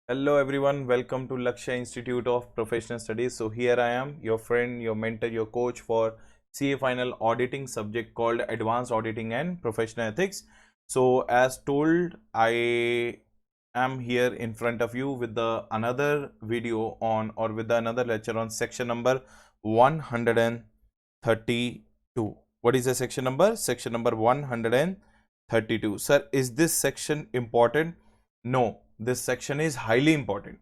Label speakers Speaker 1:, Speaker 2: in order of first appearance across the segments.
Speaker 1: Hello everyone, welcome to Lakshya Institute of Professional Studies. So here I am, your friend, your mentor, your coach for CA final auditing subject called Advanced Auditing and Professional Ethics. So as told, I am here in front of you with the another video on or with the another lecture on section number 132. What is the section number? Section number 132. Sir, is this section important? No, this section is highly important.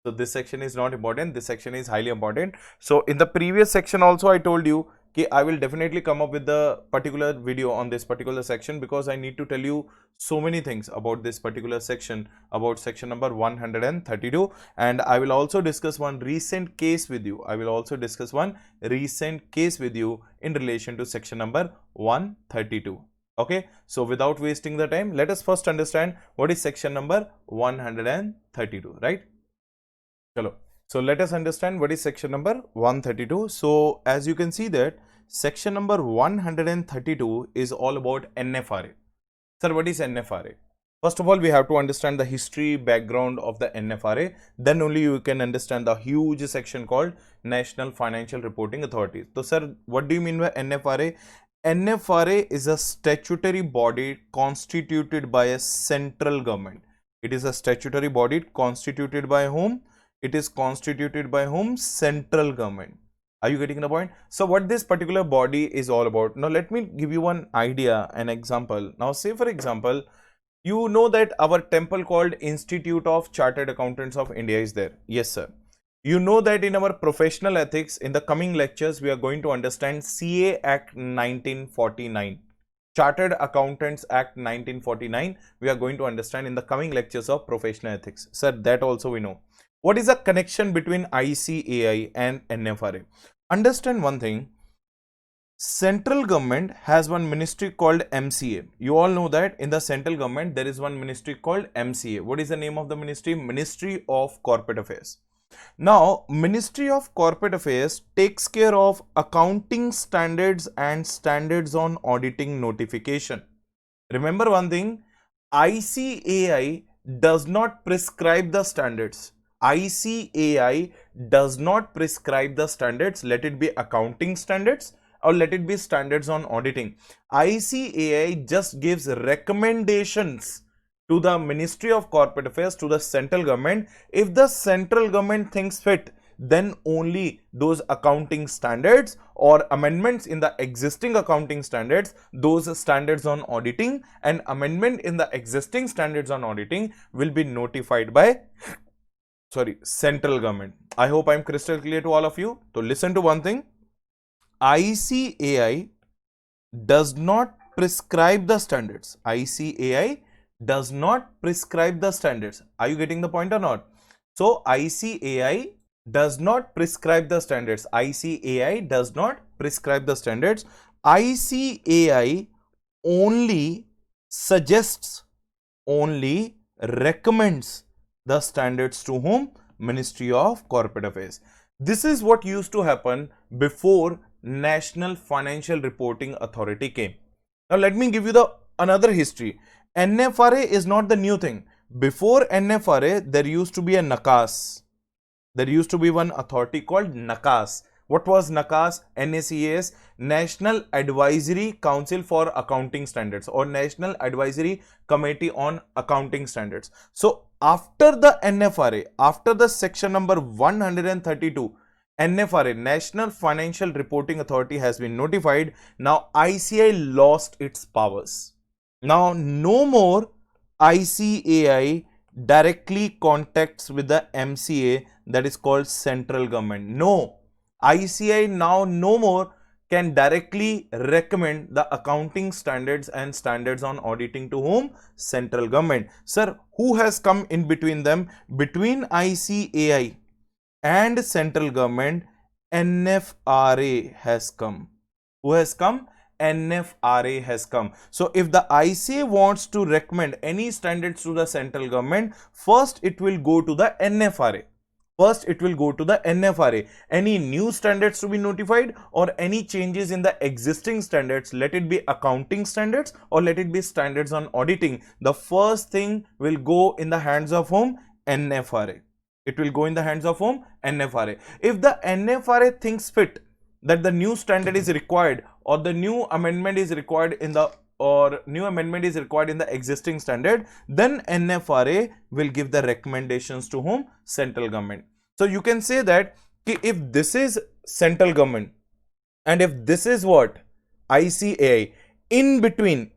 Speaker 1: So this section is not important, this section is highly important. So in the previous section also I told you that I will definitely come up with the particular video on this particular section because I need to tell you so many things about this particular section, about section number 132, and I will also discuss one recent case with you. I will also discuss one recent case with you in relation to section number 132. Okay, so without wasting the time, let us first understand what is section number 132, right? Chalo. So let us understand what is section number 132. So as you can see that section number 132 is all about NFRA. Sir, what is NFRA? First of all, we have to understand the history background of the NFRA. Then only you can understand the huge section called National Financial Reporting Authority. So sir, what do you mean by NFRA? NFRA is a statutory body constituted by a central government. It is a statutory body constituted by whom? It is constituted by whom? Central government. Are you getting the point? So what this particular body is all about? Now let me give you one idea, an example. Now say for example, you know that our temple called Institute of Chartered Accountants of India is there. Yes sir. You know that in our professional ethics, in the coming lectures, we are going to understand CA Act 1949. Chartered Accountants Act 1949, we are going to understand in the coming lectures of professional ethics. Sir, that also we know. What is the connection between ICAI and NFRA? Understand one thing. Central government has one ministry called MCA. You all know that in the central government, there is one ministry called MCA. What is the name of the ministry? Ministry of Corporate Affairs. Now, Ministry of Corporate Affairs takes care of accounting standards and standards on auditing notification. Remember one thing, ICAI does not prescribe the standards. ICAI does not prescribe the standards, let it be accounting standards or let it be standards on auditing. ICAI just gives recommendations to the Ministry of Corporate Affairs, to the central government. If the central government thinks fit, then only those accounting standards or amendments in the existing accounting standards, those standards on auditing and amendment in the existing standards on auditing will be notified by central government. I hope I am crystal clear to all of you. So listen to one thing. ICAI does not prescribe the standards. ICAI does not prescribe the standards. Are you getting the point or not? So ICAI does not prescribe the standards. ICAI does not prescribe the standards. ICAI only suggests, only recommends the standards to whom? Ministry of Corporate Affairs. This is what used to happen before National Financial Reporting Authority came. Now let me give you another history. NFRA is not the new thing. Before NFRA, there used to be a NACAS. There used to be one authority called NACAS. What was NACAS? NACAS, National Advisory Council for Accounting Standards or National Advisory Committee on Accounting Standards. So after the NFRA, after the section number 132, NFRA, National Financial Reporting Authority has been notified. Now ICAI lost its powers. Now no more ICAI directly contacts with the MCA, that is called central government. No, ICAI now no more can directly recommend the accounting standards and standards on auditing to whom? Central government. Sir, who has come in between them? Between ICAI and central government, NFRA has come. Who has come? NFRA has come. So if the ICAI wants to recommend any standards to the central government, first it will go to the NFRA. First it will go to the NFRA. Any new standards to be notified or any changes in the existing standards, let it be accounting standards or let it be standards on auditing, the first thing will go in the hands of whom? NFRA. It will go in the hands of whom? NFRA. If the NFRA thinks fit that the new standard is required, or the new amendment is required in the existing standard, then NFRA will give the recommendations to whom? Central government. So you can say that if this is central government and if this is what? ICAI, in between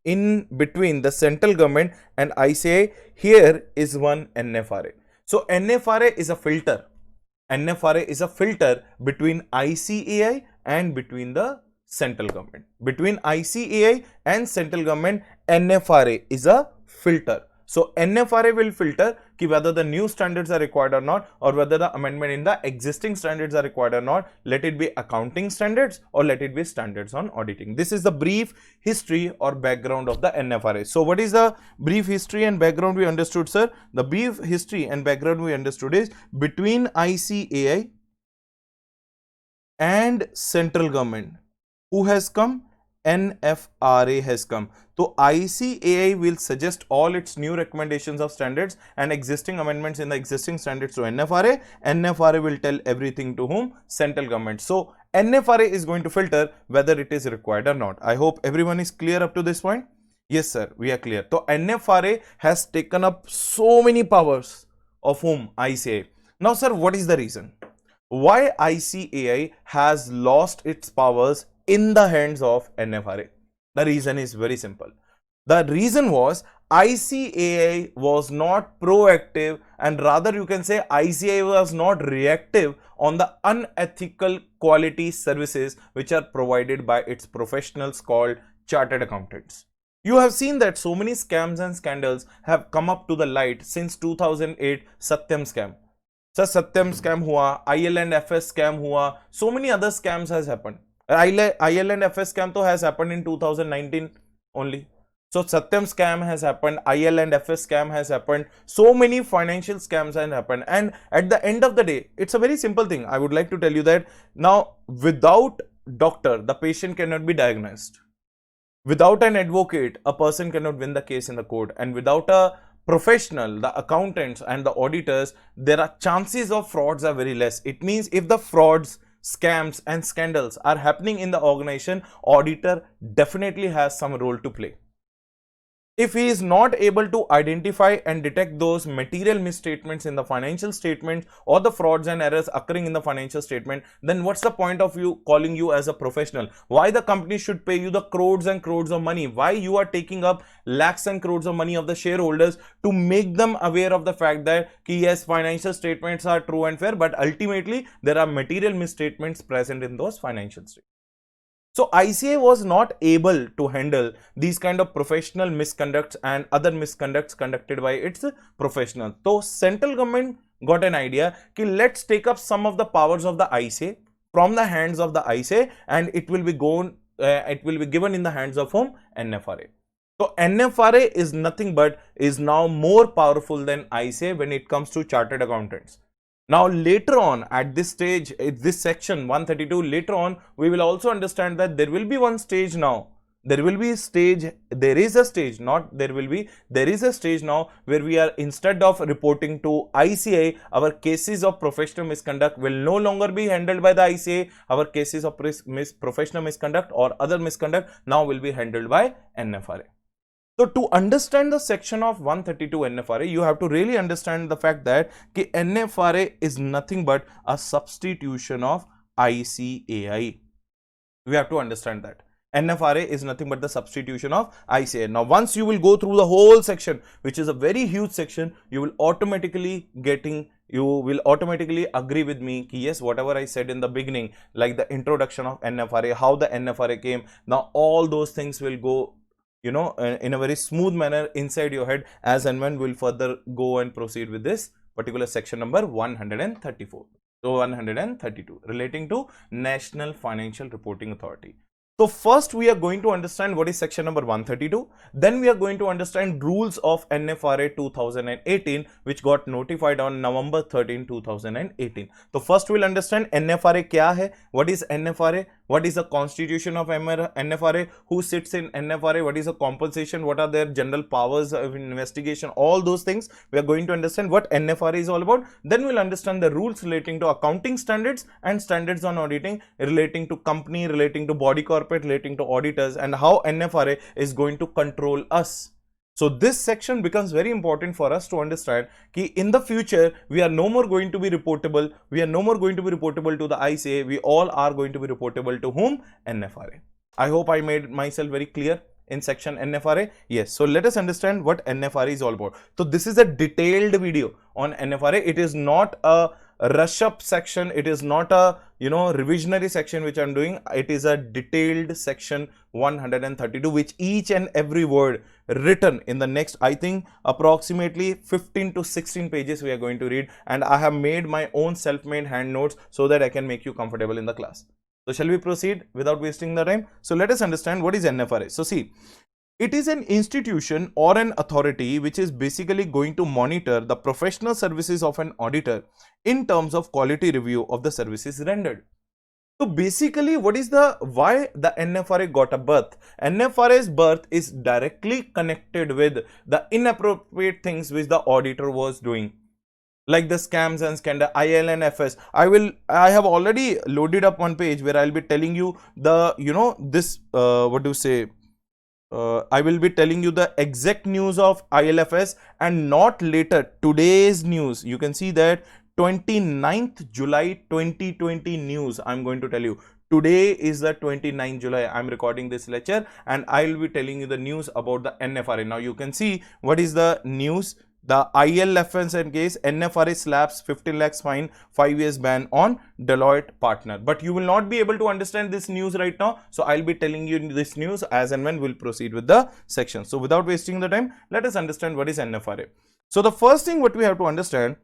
Speaker 1: the central government and ICAI, here is one NFRA. So NFRA is a filter. NFRA is a filter between ICAI and between the central government. Between ICAI and central government, NFRA is a filter. So NFRA will filter ki whether the new standards are required or not, or whether the amendment in the existing standards are required or not. Let it be accounting standards or let it be standards on auditing. This is the brief history or background of the NFRA. So what is the brief history and background we understood, sir? The brief history and background we understood is between ICAI and central government. Who has come? NFRA has come. So ICAI will suggest all its new recommendations of standards and existing amendments in the existing standards to NFRA. NFRA will tell everything to whom? Central government. So NFRA is going to filter whether it is required or not. I hope everyone is clear up to this point. Yes sir, we are clear. So NFRA has taken up so many powers of whom? ICAI. Now sir, what is the reason why ICAI has lost its powers in the hands of NFRA? The reason is very simple. The reason was ICAI was not proactive, and rather you can say ICAI was not reactive on the unethical quality services which are provided by its professionals called chartered accountants. You have seen that so many scams and scandals have come up to the light since 2008 Satyam scam. So Satyam scam hua, IL and FS scam hua, so many other scams has happened. IL and FS scam to has happened in 2019 only. So Satyam scam has happened, IL and FS scam has happened, so many financial scams have happened, and at the end of the day, it's a very simple thing. I would like to tell you that now without doctor, the patient cannot be diagnosed. Without an advocate, a person cannot win the case in the court, and without a professional, the accountants and the auditors, there are chances of frauds are very less. It means if the frauds, scams and scandals are happening in the organization, auditor definitely has some role to play. If he is not able to identify and detect those material misstatements in the financial statement or the frauds and errors occurring in the financial statement, then what's the point of you calling you as a professional? Why the company should pay you the crores and crores of money? Why you are taking up lakhs and crores of money of the shareholders to make them aware of the fact that yes, financial statements are true and fair, but ultimately there are material misstatements present in those financial statements. So ICAI was not able to handle these kind of professional misconducts and other misconducts conducted by its professionals. So central government got an idea कि let's take up some of the powers of the ICAI from the hands of the ICAI, and it will be given in the hands of whom? NFRA. So NFRA is nothing but is now more powerful than ICAI when it comes to chartered accountants. Now later on at this stage, this section 132, later on we will also understand that there will be one stage now. There is a stage now where we are, instead of reporting to ICAI, our cases of professional misconduct will no longer be handled by the ICAI. Our cases of professional misconduct or other misconduct now will be handled by NFRA. So to understand the section of 132 NFRA, you have to really understand the fact that NFRA is nothing but a substitution of ICAI. We have to understand that NFRA is nothing but the substitution of ICAI. Now once you will go through the whole section, which is a very huge section, you will automatically agree with me कि yes, whatever I said in the beginning, like the introduction of NFRA, how the NFRA came, now all those things will go, you know, in a very smooth manner inside your head as and when we'll further go and proceed with this particular section number 134. So 132 relating to National Financial Reporting Authority. So first we are going to understand what is section number 132. Then we are going to understand rules of NFRA 2018, which got notified on November 13, 2018. So first we'll understand NFRA kya hai, what is NFRA, what is the constitution of NFRA, who sits in NFRA, what is the compensation, what are their general powers of investigation, all those things we are going to understand what NFRA is all about. Then we'll understand the rules relating to accounting standards and standards on auditing, relating to company, relating to body corporate, relating to auditors, and how NFRA is going to control us. So this section becomes very important for us to understand that in the future, we are no more going to be reportable. We are no more going to be reportable to the ICA. We all are going to be reportable to whom? NFRA. I hope I made myself very clear in section NFRA. Yes. So let us understand what NFRA is all about. So this is a detailed video on NFRA. It is not a rush up section. It is not a revisionary section which I'm doing. It is a detailed section 132, which each and every word written in the next, I think, approximately 15 to 16 pages we are going to read, and I have made my own self-made hand notes so that I can make you comfortable in the class. So shall we proceed without wasting the time? So let us understand what is NFRA. So see, it is an institution or an authority which is basically going to monitor the professional services of an auditor in terms of quality review of the services rendered. So basically, why the NFRA got a birth? NFRA's birth is directly connected with the inappropriate things which the auditor was doing, like the scams and scandal, ILNFS. I have already loaded up one page where I'll be telling you the, I will be telling you the exact news of ILFS and not later, today's news. You can see that 29th July 2020 news. I'm going to tell you. Today is the 29th July. I'm recording this lecture and I will be telling you the news about the NFRA. Now you can see what is the news. The ILFS case, NFRA slaps 15 lakhs fine, 5 years ban on Deloitte partner. But you will not be able to understand this news right now. So I'll be telling you this news as and when we'll proceed with the section. So without wasting the time, let us understand what is NFRA. So the first thing what we have to understand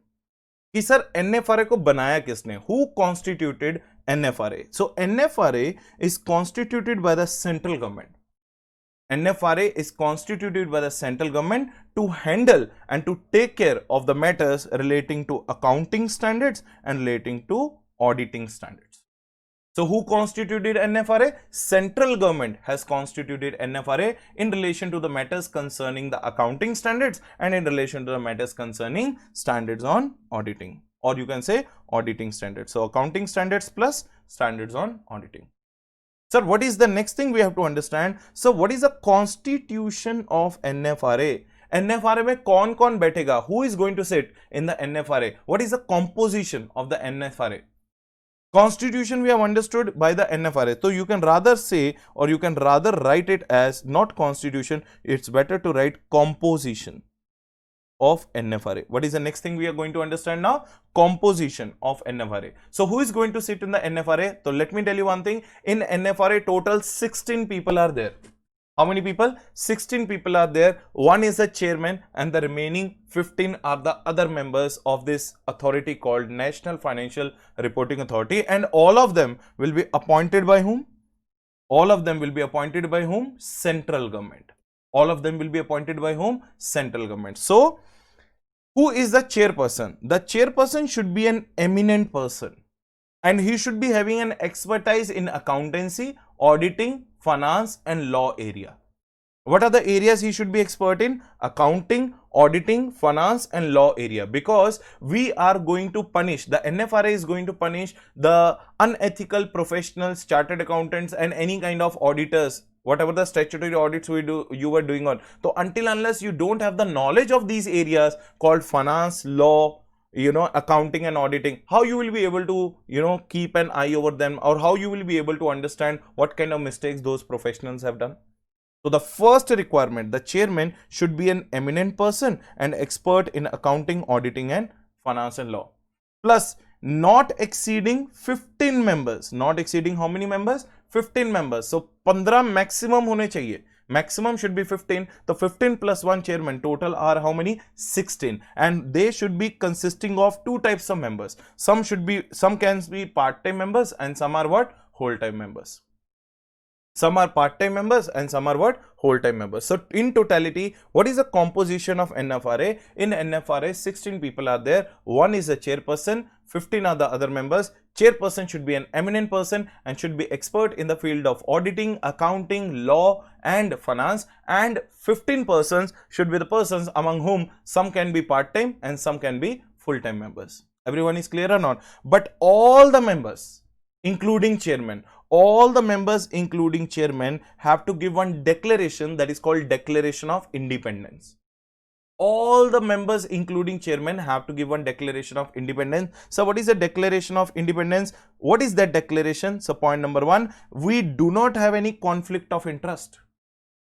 Speaker 1: कि sir NFRA को बनाया किसने? Who constituted NFRA? So NFRA is constituted by the central government. NFRA is constituted by the central government to handle and to take care of the matters relating to accounting standards and relating to auditing standards. So who constituted NFRA? Central government has constituted NFRA in relation to the matters concerning the accounting standards and in relation to the matters concerning standards on auditing, or you can say auditing standards. So accounting standards plus standards on auditing. Sir, what is the next thing we have to understand? So what is the constitution of NFRA? NFRA में कौन बैठेगा? Who is going to sit in the NFRA? What is the composition of the NFRA? Constitution we have understood by the NFRA. So you can rather say, or you can rather write it as not constitution. It's better to write composition of NFRA. What is the next thing we are going to understand now? Composition of NFRA. So who is going to sit in the NFRA? So let me tell you one thing. In NFRA, total 16 people are there. How many people? 16 people are there. One is the chairman and the remaining 15 are the other members of this authority called National Financial Reporting Authority, and all of them will be appointed by whom? All of them will be appointed by whom? Central government. All of them will be appointed by whom? Central government. So who is the chairperson? The chairperson should be an eminent person and he should be having an expertise in accountancy, auditing, finance and law area. What are the areas he should be expert in? Accounting, auditing, finance and law area, because we are going to punish, the NFRA is going to punish the unethical professionals, chartered accountants and any kind of auditors, whatever the statutory audits you were doing on. So until unless you don't have the knowledge of these areas called finance, law, accounting and auditing, how you will be able to, keep an eye over them, or how you will be able to understand what kind of mistakes those professionals have done. So the first requirement, the chairman should be an eminent person and expert in accounting, auditing and finance and law. Plus not exceeding 15 members. Not exceeding how many members? 15 members. So 15 maximum hone chahiye. Maximum should be 15. The 15 plus 1 chairman, total are how many? 16. And they should be consisting of two types of members. Some can be part-time members and some are what? Whole-time members. Some are part-time members and some are what? Whole-time members. So in totality, what is the composition of NFRA? In NFRA, 16 people are there. One is a chairperson, 15 are the other members. Chairperson should be an eminent person and should be expert in the field of auditing, accounting, law and finance, and 15 persons should be the persons among whom some can be part-time and some can be full-time members. Everyone is clear or not? But all the members including chairman, all the members including chairman have to give one declaration that is called Declaration of Independence. All the members including chairman have to give one Declaration of Independence. So what is the Declaration of Independence? What is that declaration? So point number 1, we do not have any conflict of interest.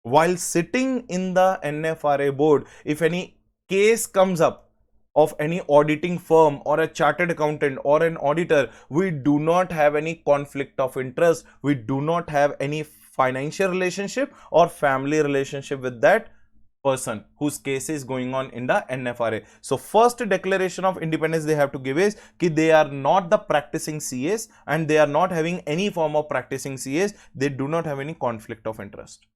Speaker 1: While sitting in the NFRA board, if any case comes up of any auditing firm or a chartered accountant or an auditor, we do not have any conflict of interest. We do not have any financial relationship or family relationship with that person whose case is going on in the NFRA. So first declaration of independence they have to give is that they are not the practicing CAs and they are not having any form of practicing CAs. They do not have any conflict of interest.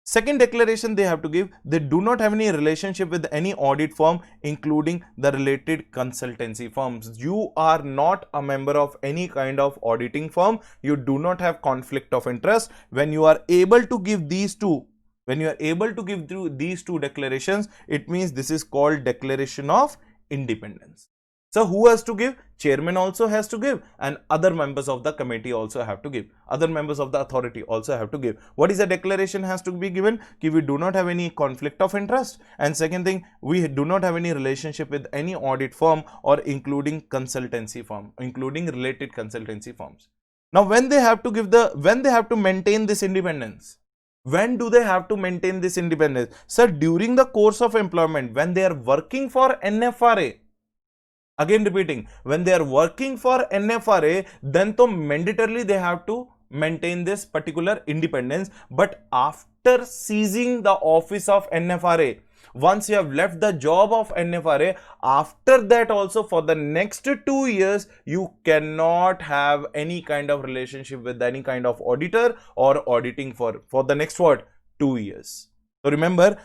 Speaker 1: Second declaration they have to give, they do not have any relationship with any audit firm including the related consultancy firms. You are not a member of any kind of auditing firm. You do not have conflict of interest. When you are able to give these two, these two declarations, it means this is called Declaration of Independence. So who has to give? Chairman also has to give and other members of the committee also have to give. Other members of the authority also have to give. What is the declaration has to be given? That we do not have any conflict of interest. And second thing, we do not have any relationship with any audit firm or including consultancy firm, including related consultancy firms. Now when they have to give when they have to maintain this independence? When do they have to maintain this independence? Sir, during the course of employment, when they are working for NFRA. Again repeating, when they are working for NFRA, then to mandatorily they have to maintain this particular independence. But after seizing the office of NFRA, once you have left the job of NFRA, after that also for the next 2 years, you cannot have any kind of relationship with any kind of auditor or auditing for the next 2 years. So remember,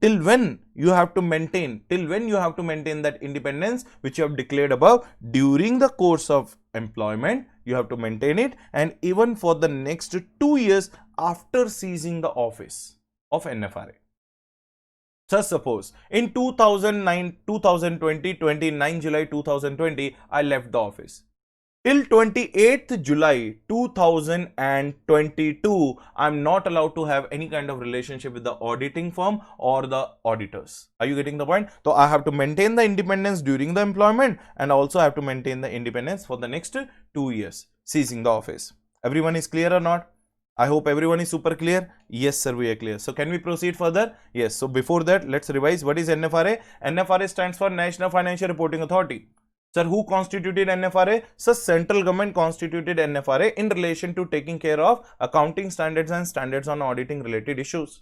Speaker 1: till when you have to maintain that independence which you have declared above. During the course of employment, you have to maintain it, and even for the next 2 years after seizing the office of NFRA. Just suppose in 29 July 2020, I left the office. Till 28th July 2022, I'm not allowed to have any kind of relationship with the auditing firm or the auditors. Are you getting the point? So I have to maintain the independence during the employment and also I have to maintain the independence for the next 2 years, seizing the office. Everyone is clear or not? I hope everyone is super clear. Yes, sir, we are clear. So can we proceed further? Yes. So before that, let's revise. What is NFRA? NFRA stands for National Financial Reporting Authority. Sir, who constituted NFRA? Sir, central government constituted NFRA in relation to taking care of accounting standards and standards on auditing related issues.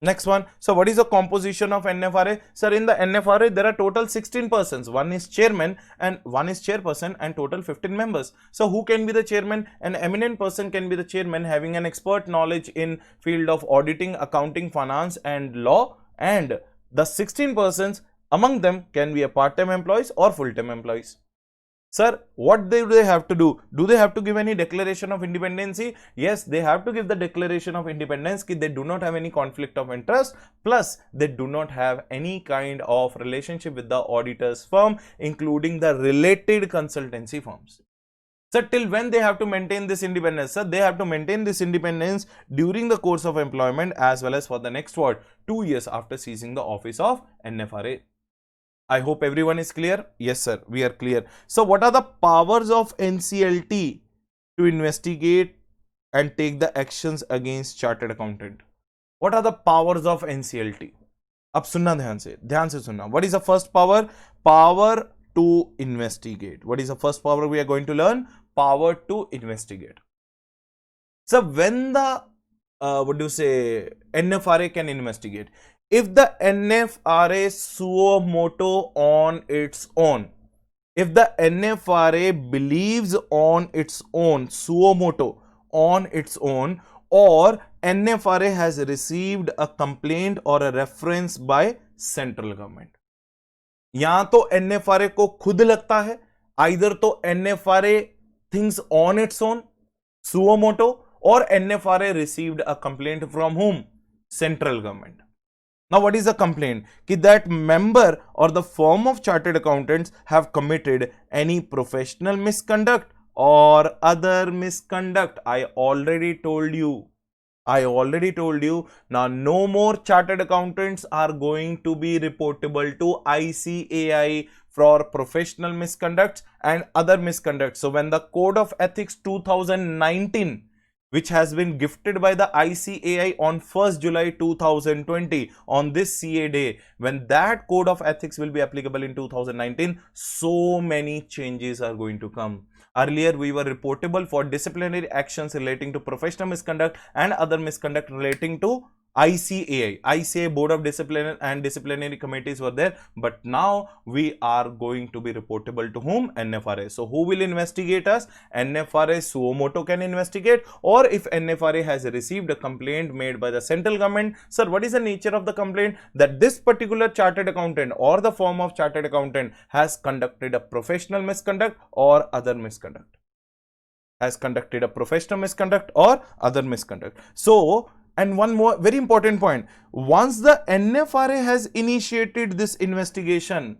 Speaker 1: Next one. So what is the composition of NFRA? Sir, in the NFRA, there are total 16 persons. One is chairman and one is chairperson and total 15 members. So who can be the chairman? An eminent person can be the chairman having an expert knowledge in field of auditing, accounting, finance and law, and the 16 persons among them can be a part-time employees or full-time employees. Sir, what do they have to do? Do they have to give any declaration of independence? Yes, they have to give the declaration of independence that they do not have any conflict of interest, plus they do not have any kind of relationship with the auditor's firm, including the related consultancy firms. Sir, till when they have to maintain this independence? Sir, they have to maintain this independence during the course of employment as well as for the next 2 years after seizing the office of NFRA. I hope everyone is clear. Yes, sir, we are clear. So what are the powers of NCLT to investigate and take the actions against chartered accountant? What are the powers of NCLT? अब सुनना ध्यान से सुनना. What is the first power? Power to investigate. What is the first power we are going to learn? Power to investigate. So when the NFRA can investigate. If the NFRA suo moto on its own, if the NFRA believes on its own, suo moto on its own, or NFRA has received a complaint or a reference by central government, या तो NFRA को खुद लगता है Either तो NFRA thinks on its own, suo moto, or NFRA received a complaint from whom? Central government. Now, what is the complaint? That member or the firm of chartered accountants have committed any professional misconduct or other misconduct. I already told you. Now no more chartered accountants are going to be reportable to ICAI for professional misconducts and other misconduct. So when the Code of Ethics 2019, which has been gifted by the ICAI on 1st July 2020 on this CA day, when that Code of Ethics will be applicable in 2019, so many changes are going to come. Earlier, we were reportable for disciplinary actions relating to professional misconduct and other misconduct relating to ICAI. ICAI Board of Discipline and Disciplinary Committees were there, but now we are going to be reportable to whom? NFRA. So who will investigate us? NFRA suo moto can investigate, or if NFRA has received a complaint made by the central government, sir, what is the nature of the complaint? That this particular chartered accountant or the firm of chartered accountant has conducted a professional misconduct or other misconduct. So, and one more very important point, once the NFRA has initiated this investigation,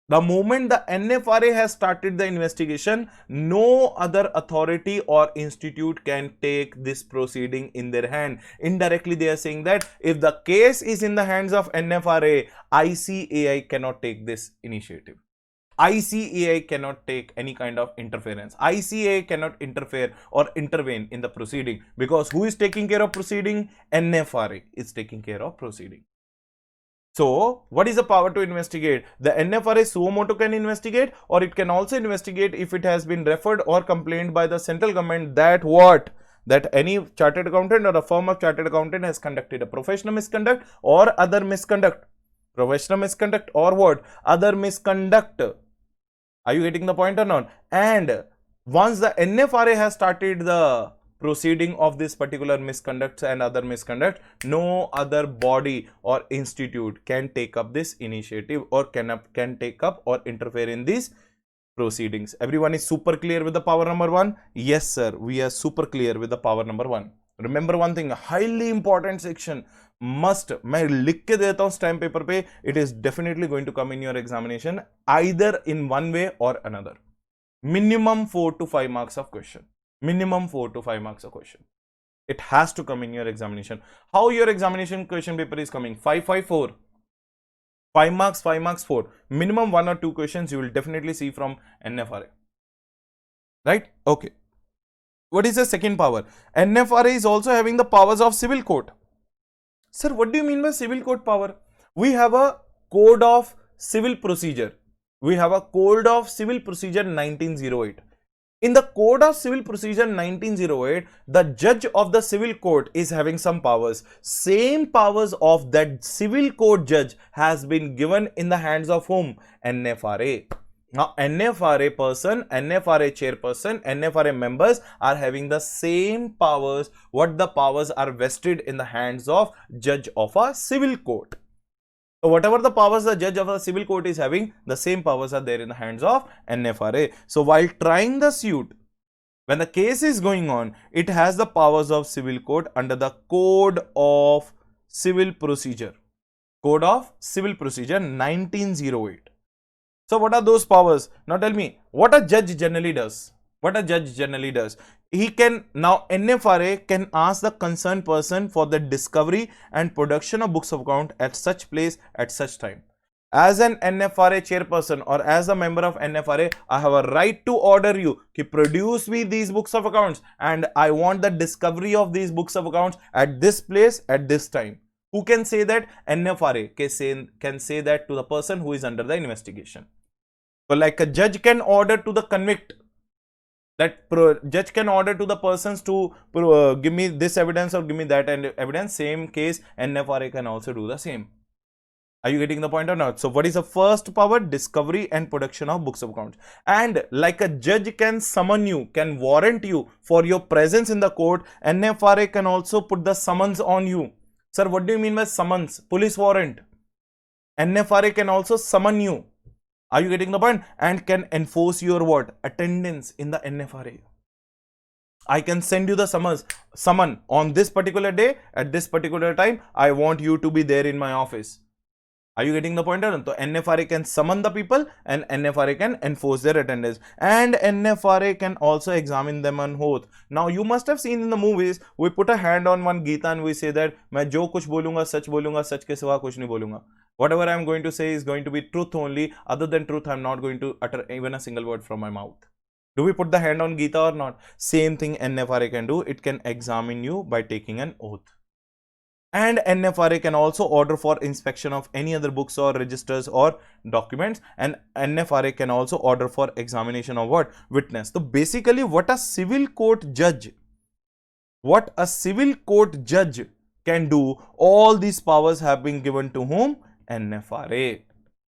Speaker 1: the moment the NFRA has started the investigation, no other authority or institute can take this proceeding in their hand. Indirectly, they are saying that if the case is in the hands of NFRA, ICAI cannot take this initiative. ICAI cannot take any kind of interference. ICAI cannot interfere or intervene in the proceeding, because who is taking care of proceeding? NFRA is taking care of proceeding. So, what is the power to investigate? The NFRA suo moto can investigate, or it can also investigate if it has been referred or complained by the central government that what? That any chartered accountant or a firm of chartered accountant has conducted a professional misconduct or other misconduct. Professional misconduct or what? Other misconduct. Are you getting the point or not? And once the NFRA has started the proceeding of this particular misconduct and other misconduct, no other body or institute can take up this initiative or can take up or interfere in these proceedings. Everyone is super clear with the power number 1? Yes, sir. We are super clear with the power number 1. Remember one thing, highly important section, must, मैं लिख के देता हूं stamp paper पे, it is definitely going to come in your examination either in one way or another. Minimum 4 to 5 marks of question. Minimum 4 to 5 marks of question. It has to come in your examination. How your examination question paper is coming? 5, 5, 4. 5 marks, 5 marks, 4. Minimum 1 or 2 questions you will definitely see from NFRA. Right? Okay. What is the second power? NFRA is also having the powers of civil court. Sir, what do you mean by civil court power? We have a code of civil procedure. We have a code of civil procedure 1908. In the code of civil procedure 1908, the judge of the civil court is having some powers. Same powers of that civil court judge has been given in the hands of whom? NFRA. Now, NFRA person, NFRA chairperson, NFRA members are having the same powers, what the powers are vested in the hands of judge of a civil court. So, whatever the powers the judge of a civil court is having, the same powers are there in the hands of NFRA. So, while trying the suit, when the case is going on, it has the powers of civil court under the Code of Civil Procedure. Code of Civil Procedure 1908. So, what are those powers? Now, tell me, what a judge generally does? What a judge generally does? He can, now NFRA can ask the concerned person for the discovery and production of books of account at such place at such time. As an NFRA chairperson or as a member of NFRA, I have a right to order you to produce me these books of accounts, and I want the discovery of these books of accounts at this place at this time. Who can say that? NFRA can say that to the person who is under the investigation. So, like a judge can order to the convict, that judge can order to the persons to give me this evidence or give me that evidence. Same case, NFRA can also do the same. Are you getting the point or not? So, what is the first power? Discovery and production of books of accounts. And like a judge can summon you, can warrant you for your presence in the court, NFRA can also put the summons on you. Sir, what do you mean by summons? Police warrant. NFRA can also summon you. Are you getting the point? And can enforce your what? Attendance in the NFRA. I can send you the summon on this particular day at this particular time. I want you to be there in my office. Are you getting the point? So NFRA can summon the people and NFRA can enforce their attendance, and NFRA can also examine them on oath. Now you must have seen in the movies, we put a hand on one Gita and we say that मैं जो कुछ बोलूँगा सच के सिवा कुछ नहीं बोलूँगा. Whatever I am going to say is going to be truth only. Other than truth, I am not going to utter even a single word from my mouth. Do we put the hand on Gita or not? Same thing NFRA can do. It can examine you by taking an oath. And NFRA can also order for inspection of any other books or registers or documents. And NFRA can also order for examination of what? Witness. So basically what a civil court judge can do, all these powers have been given to whom? NFRA.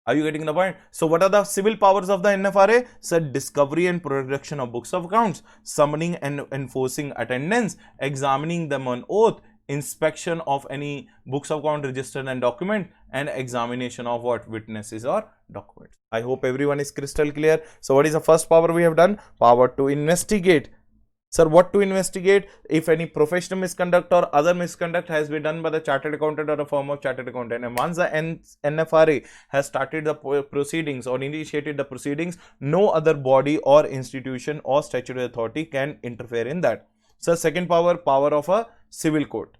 Speaker 1: Are you getting the point? So what are the civil powers of the NFRA? So discovery and production of books of accounts, summoning and enforcing attendance, examining them on oath, inspection of any books of account, register and document, and examination of what? Witnesses or documents. I hope everyone is crystal clear. So what is the first power we have done? Power to investigate. Sir, what to investigate? If any professional misconduct or other misconduct has been done by the chartered accountant or a firm of chartered accountant, and once the NFRA has started the proceedings or initiated the proceedings, no other body or institution or statutory authority can interfere in that. So second power, power of a civil court.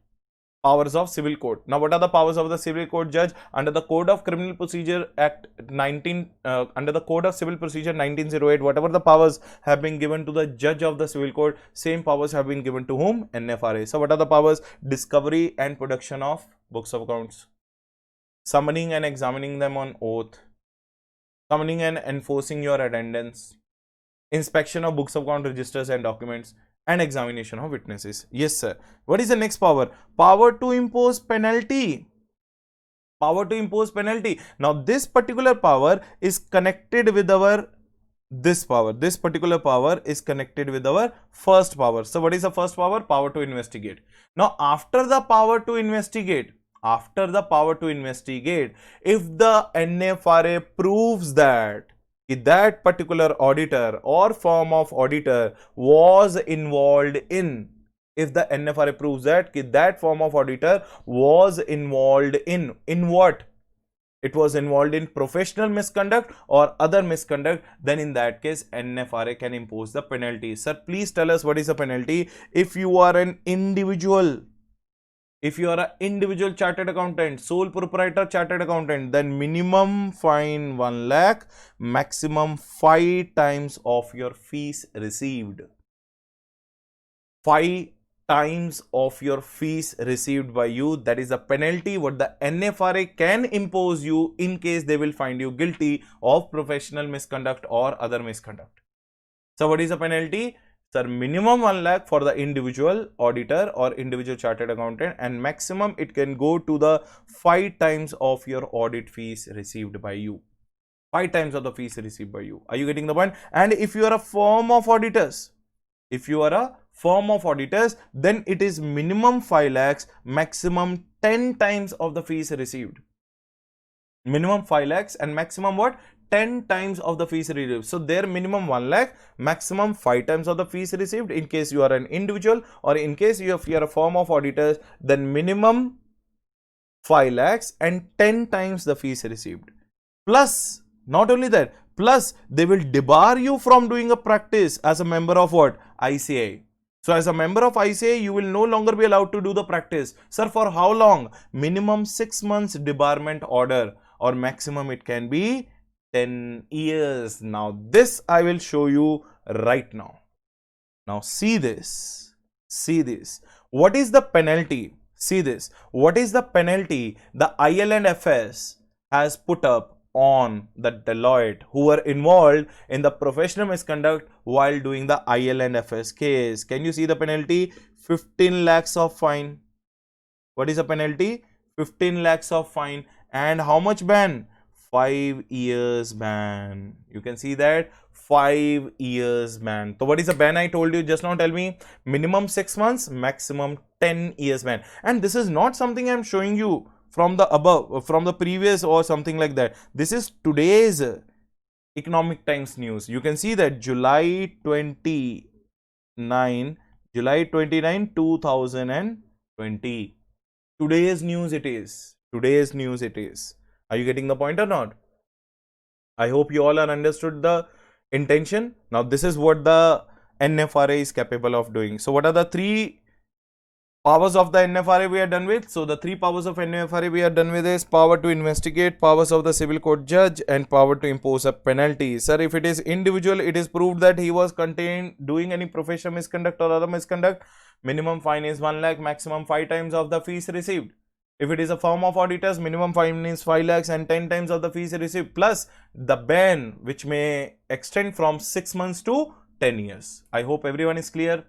Speaker 1: Powers of civil court. Now what are the powers of the civil court judge? Under the Code of Criminal Procedure Act under the Code of Civil Procedure 1908, whatever the powers have been given to the judge of the civil court, same powers have been given to whom? NFRA. So what are the powers? Discovery and production of books of accounts, summoning and examining them on oath, summoning and enforcing your attendance, inspection of books of account, registers and documents, and examination of witnesses. Yes, sir. What is the next power? Power to impose penalty. Power to impose penalty. Now, this particular power is connected with our this power. This particular power is connected with our first power. So, what is the first power? Power to investigate. Now, after the power to investigate, if the NFRA proves that that particular auditor or firm of auditor was involved in, if the NFRA proves that that firm of auditor was involved in what? It was involved in professional misconduct or other misconduct, then in that case NFRA can impose the penalty. Sir, please tell us what is the penalty. If you are an individual, chartered accountant, sole proprietor chartered accountant, then minimum fine 1 lakh, maximum 5 times of your fees received. 5 times of your fees received by you. That is a penalty what the NFRA can impose you in case they will find you guilty of professional misconduct or other misconduct. So what is the penalty? Sir, minimum 1 lakh for the individual auditor or individual chartered accountant, and maximum it can go to the 5 times of your audit fees received by you. 5 times of the fees received by you. Are you getting the point? And if you are a firm of auditors, then it is minimum 5 lakhs, maximum 10 times of the fees received. Minimum 5 lakhs and maximum what? 10 times of the fees received. So their minimum 1 lakh, maximum 5 times of the fees received in case you are an individual, or in case you are a firm of auditors, then minimum 5 lakhs and 10 times the fees received. Plus, not only that, plus they will debar you from doing a practice as a member of what? ICAI. So as a member of ICAI, you will no longer be allowed to do the practice. Sir, for how long? Minimum 6 months debarment order, or maximum it can be 10 years. Now this I will show you right now. Now see this. What is the penalty? See this. What is the penalty the IL&FS has put up on the Deloitte who were involved in the professional misconduct while doing the IL&FS case? Can you see the penalty? 15 lakhs of fine. What is the penalty? 15 lakhs of fine. And how much ban? 5 years ban. You can see that, 5 years ban. So what is the ban I told you just now? Tell me. Minimum 6 months, maximum 10 years ban. And this is not something I am showing you from the above, from the previous or something like that. This is today's Economic Times news. You can see that July 29, 2020. Today's news it is. Today's news it is. Are you getting the point or not? I hope you all are understood the intention. Now this is what the NFRA is capable of doing. So what are the three powers of the NFRA we are done with? So the three powers of NFRA we are done with is power to investigate, powers of the civil court judge, and power to impose a penalty. Sir, if it is individual, it is proved that he was contained doing any professional misconduct or other misconduct, minimum fine is 1 lakh, maximum 5 times of the fees received. If it is a firm of auditors, minimum fine is 5 lakhs and 10 times of the fees received, plus the ban which may extend from 6 months to 10 years. I hope everyone is clear.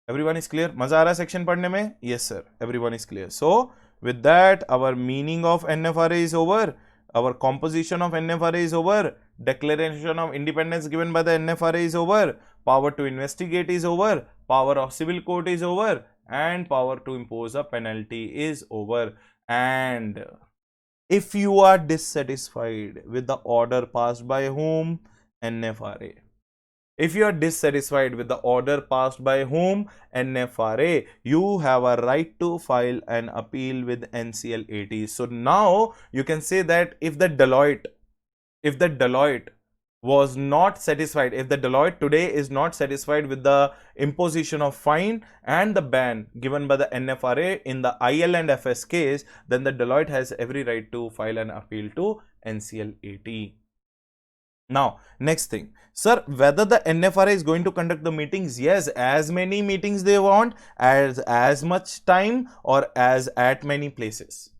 Speaker 1: Everyone is clear? मजा आ रहा है section पढ़ने में? Yes sir, everyone is clear. So with that, our meaning of NFRA is over. Our composition of NFRA is over. Declaration of independence given by the NFRA is over. Power to investigate is over. Power of civil court is over. And power to impose a penalty is over. And if you are dissatisfied with the order passed by whom? NFRA. If you are dissatisfied with the order passed by whom? NFRA, you have a right to file an appeal with NCLAT. So now you can say that if the Deloitte was not satisfied, if the Deloitte today is not satisfied with the imposition of fine and the ban given by the NFRA in the IL and FS case, then the Deloitte has every right to file an appeal to NCLAT. Now, next thing, sir, whether the NFRA is going to conduct the meetings? Yes, as many meetings they want, as much time, or as at many places.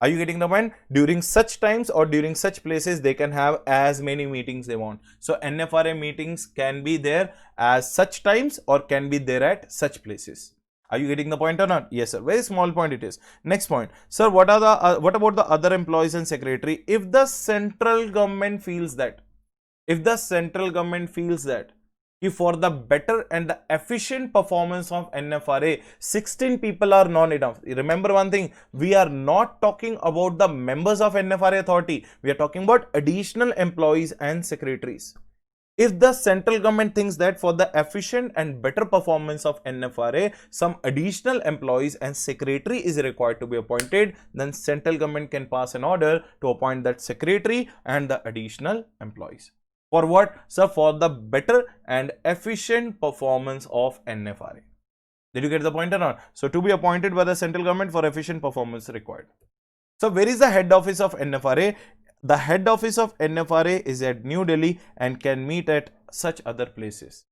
Speaker 1: Are you getting the point? During such times or during such places, they can have as many meetings they want. So NFRA meetings can be there as such times or can be there at such places. Are you getting the point or not? Yes sir, very small point it is. Next point, sir, what about the other employees and secretary? If the central government feels that, for the better and the efficient performance of NFRA, 16 people are not enough. Remember one thing, we are not talking about the members of NFRA authority, we are talking about additional employees and secretaries. If the central government thinks that for the efficient and better performance of NFRA, some additional employees and secretary is required to be appointed, then central government can pass an order to appoint that secretary and the additional employees. For what? Sir, for the better and efficient performance of NFRA. Did you get the point or not? So, to be appointed by the central government for efficient performance required. So, where is the head office of NFRA? The head office of NFRA is at New Delhi and can meet at such other places.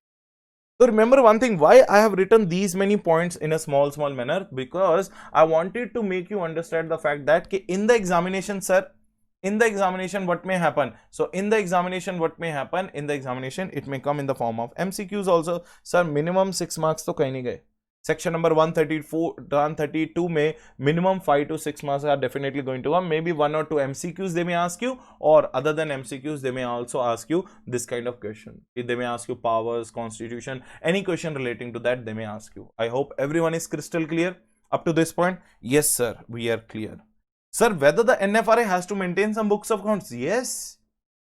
Speaker 1: So remember one thing, why I have written these many points in a small manner, because I wanted to make you understand the fact that in the examination, sir, in the examination what may happen? So in the examination what may happen? In the examination it may come in the form of MCQs also. Sir, minimum 6 marks to kahin nahi gaye. Section number 132 may minimum 5 to 6 marks are definitely going to come. Maybe 1 or 2 MCQs they may ask you, or other than MCQs they may also ask you this kind of question. They may ask you powers, constitution, any question relating to that they may ask you. I hope everyone is crystal clear up to this point. Yes sir, we are clear. Sir, whether the NFRA has to maintain some books of accounts? Yes.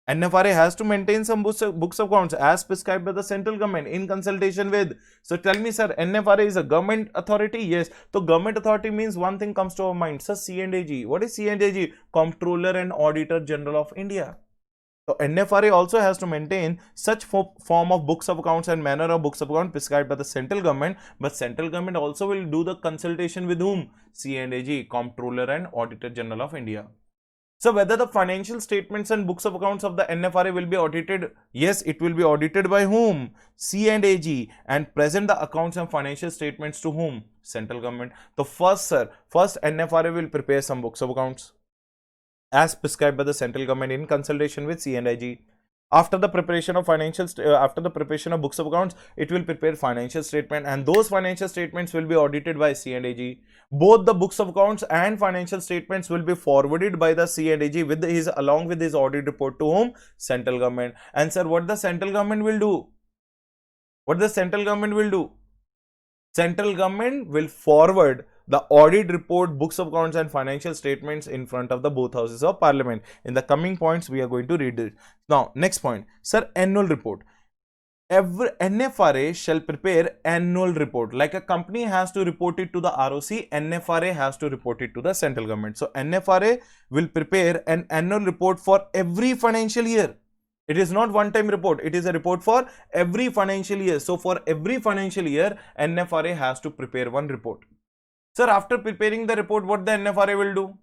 Speaker 1: NFRA has to maintain some books of accounts as prescribed by the central government in consultation with. So tell me sir, NFRA is a government authority? Yes. So government authority means one thing comes to our mind. Sir, C&AG. What is C&AG? Comptroller and Auditor General of India. So NFRA also has to maintain such form of books of accounts and manner of books of account prescribed by the central government. But central government also will do the consultation with whom? C&AG, Comptroller and Auditor General of India. So whether the financial statements and books of accounts of the NFRA will be audited? Yes, it will be audited by whom? C&AG. And present the accounts and financial statements to whom? Central government. So first NFRA will prepare some books of accounts as prescribed by the central government in consultation with C&AG. After the preparation of books of accounts, it will prepare financial statement, and those financial statements will be audited by C&AG. Both the books of accounts and financial statements will be forwarded by the C&AG along with his audit report to whom? Central government. And sir, what the central government will do? What the central government will do? Central government will forward the audit report, books of accounts and financial statements in front of the both houses of parliament. In the coming points, we are going to read it. Now, next point, sir, annual report. Every NFRA shall prepare annual report. Like a company has to report it to the ROC, NFRA has to report it to the central government. So NFRA will prepare an annual report for every financial year. It is not one-time report. It is a report for every financial year. So for every financial year, NFRA has to prepare one report. Sir, after preparing the report, what the NFRA will do?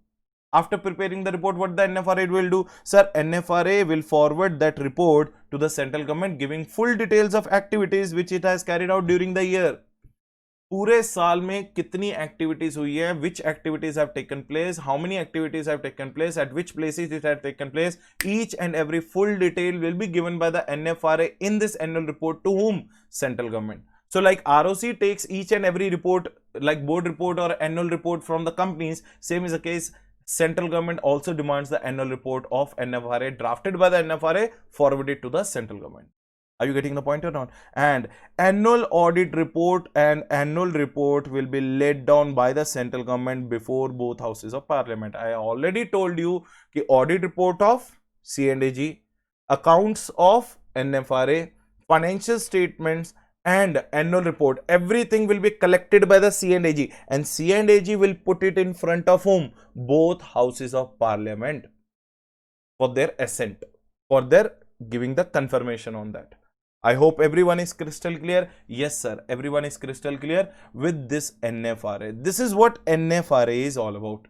Speaker 1: After preparing the report, what the NFRA will do? Sir, NFRA will forward that report to the central government giving full details of activities which it has carried out during the year. पूरे साल में कितनी activities हुई है, which activities have taken place, how many activities have taken place, at which places it had taken place, each and every full detail will be given by the NFRA in this annual report to whom? Central government. So like ROC takes each and every report like board report or annual report from the companies, same is the case. Central government also demands the annual report of NFRA drafted by the NFRA, forwarded to the central government. Are you getting the point or not? And annual audit report and annual report will be laid down by the central government before both houses of parliament. I already told you the audit report of C&AG, accounts of NFRA, financial statements and annual report, everything will be collected by the C&AG, and C&AG will put it in front of whom? Both houses of parliament for their assent, for their giving the confirmation on that. I hope everyone is crystal clear. Yes sir, everyone is crystal clear with this NFRA. This is what NFRA is all about.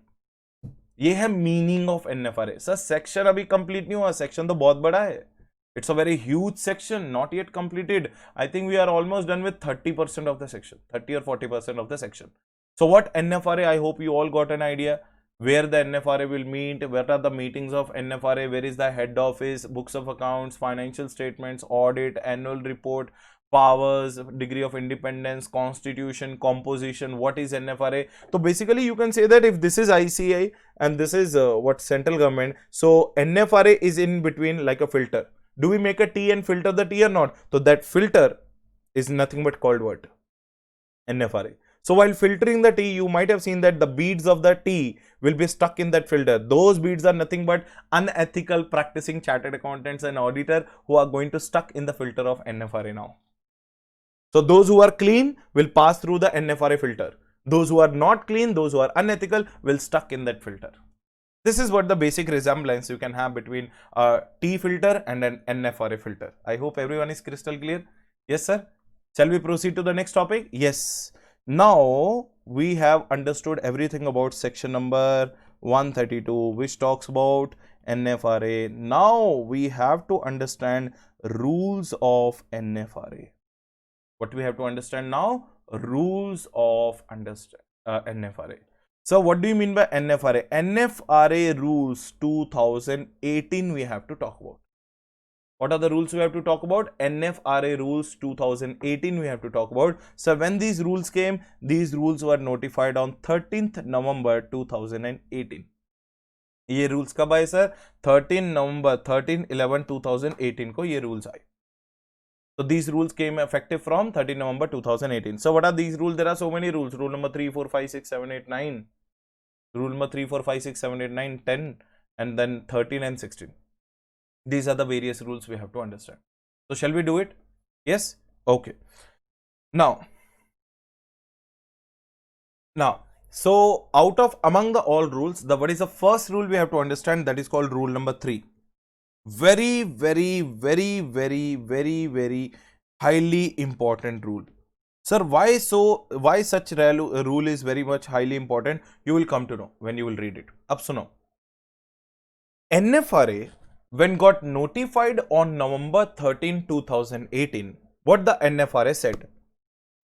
Speaker 1: ये है meaning of NFRA. Sir section अभी complete नहीं हुआ, section तो बहुत बड़ा है. It's a very huge section, not yet completed. I think we are almost done with 30% of the section, 30 or 40% of the section. So what NFRA, I hope you all got an idea where the NFRA will meet, what are the meetings of NFRA, where is the head office, books of accounts, financial statements, audit, annual report, powers, degree of independence, constitution, composition, what is NFRA. So basically you can say that if this is ICI and this is what central government, so NFRA is in between like a filter. Do we make a tea and filter the tea or not? So that filter is nothing but called what? NFRA. So while filtering the tea, you might have seen that the beads of the tea will be stuck in that filter. Those beads are nothing but unethical practicing chartered accountants and auditor who are going to stuck in the filter of NFRA now. So those who are clean will pass through the NFRA filter. Those who are not clean, those who are unethical will stuck in that filter. This is what the basic resemblance you can have between a tea filter and an NFRA filter. I hope everyone is crystal clear. Yes sir. Shall we proceed to the next topic? Yes. Now we have understood everything about section number 132 which talks about NFRA. Now we have to understand rules of NFRA. What do we have to understand now? Rules of NFRA. So what do you mean by NFRA? NFRA rules 2018 we have to talk about. What are the rules we have to talk about? NFRA rules 2018 we have to talk about. So when these rules came, these rules were notified on 13th November 2018. ये rules कब आए sir? 13/11/2018 को ये rules आए. So these rules came effective from 13 November 2018. So what are these rules? There are so many rules. Rule number 3, 4, 5, 6, 7, 8, 9. Rule number 3, 4, 5, 6, 7, 8, 9, 10 and then 13 and 16. These are the various rules we have to understand. So shall we do it? Yes? Okay. Now, so out of among the all rules, what is the first rule we have to understand? That is called rule number 3. Very highly important rule. Sir, why such rule is very much highly important? You will come to know when you will read it. Ab suno. NFRA, when got notified on November 13, 2018, what the NFRA said?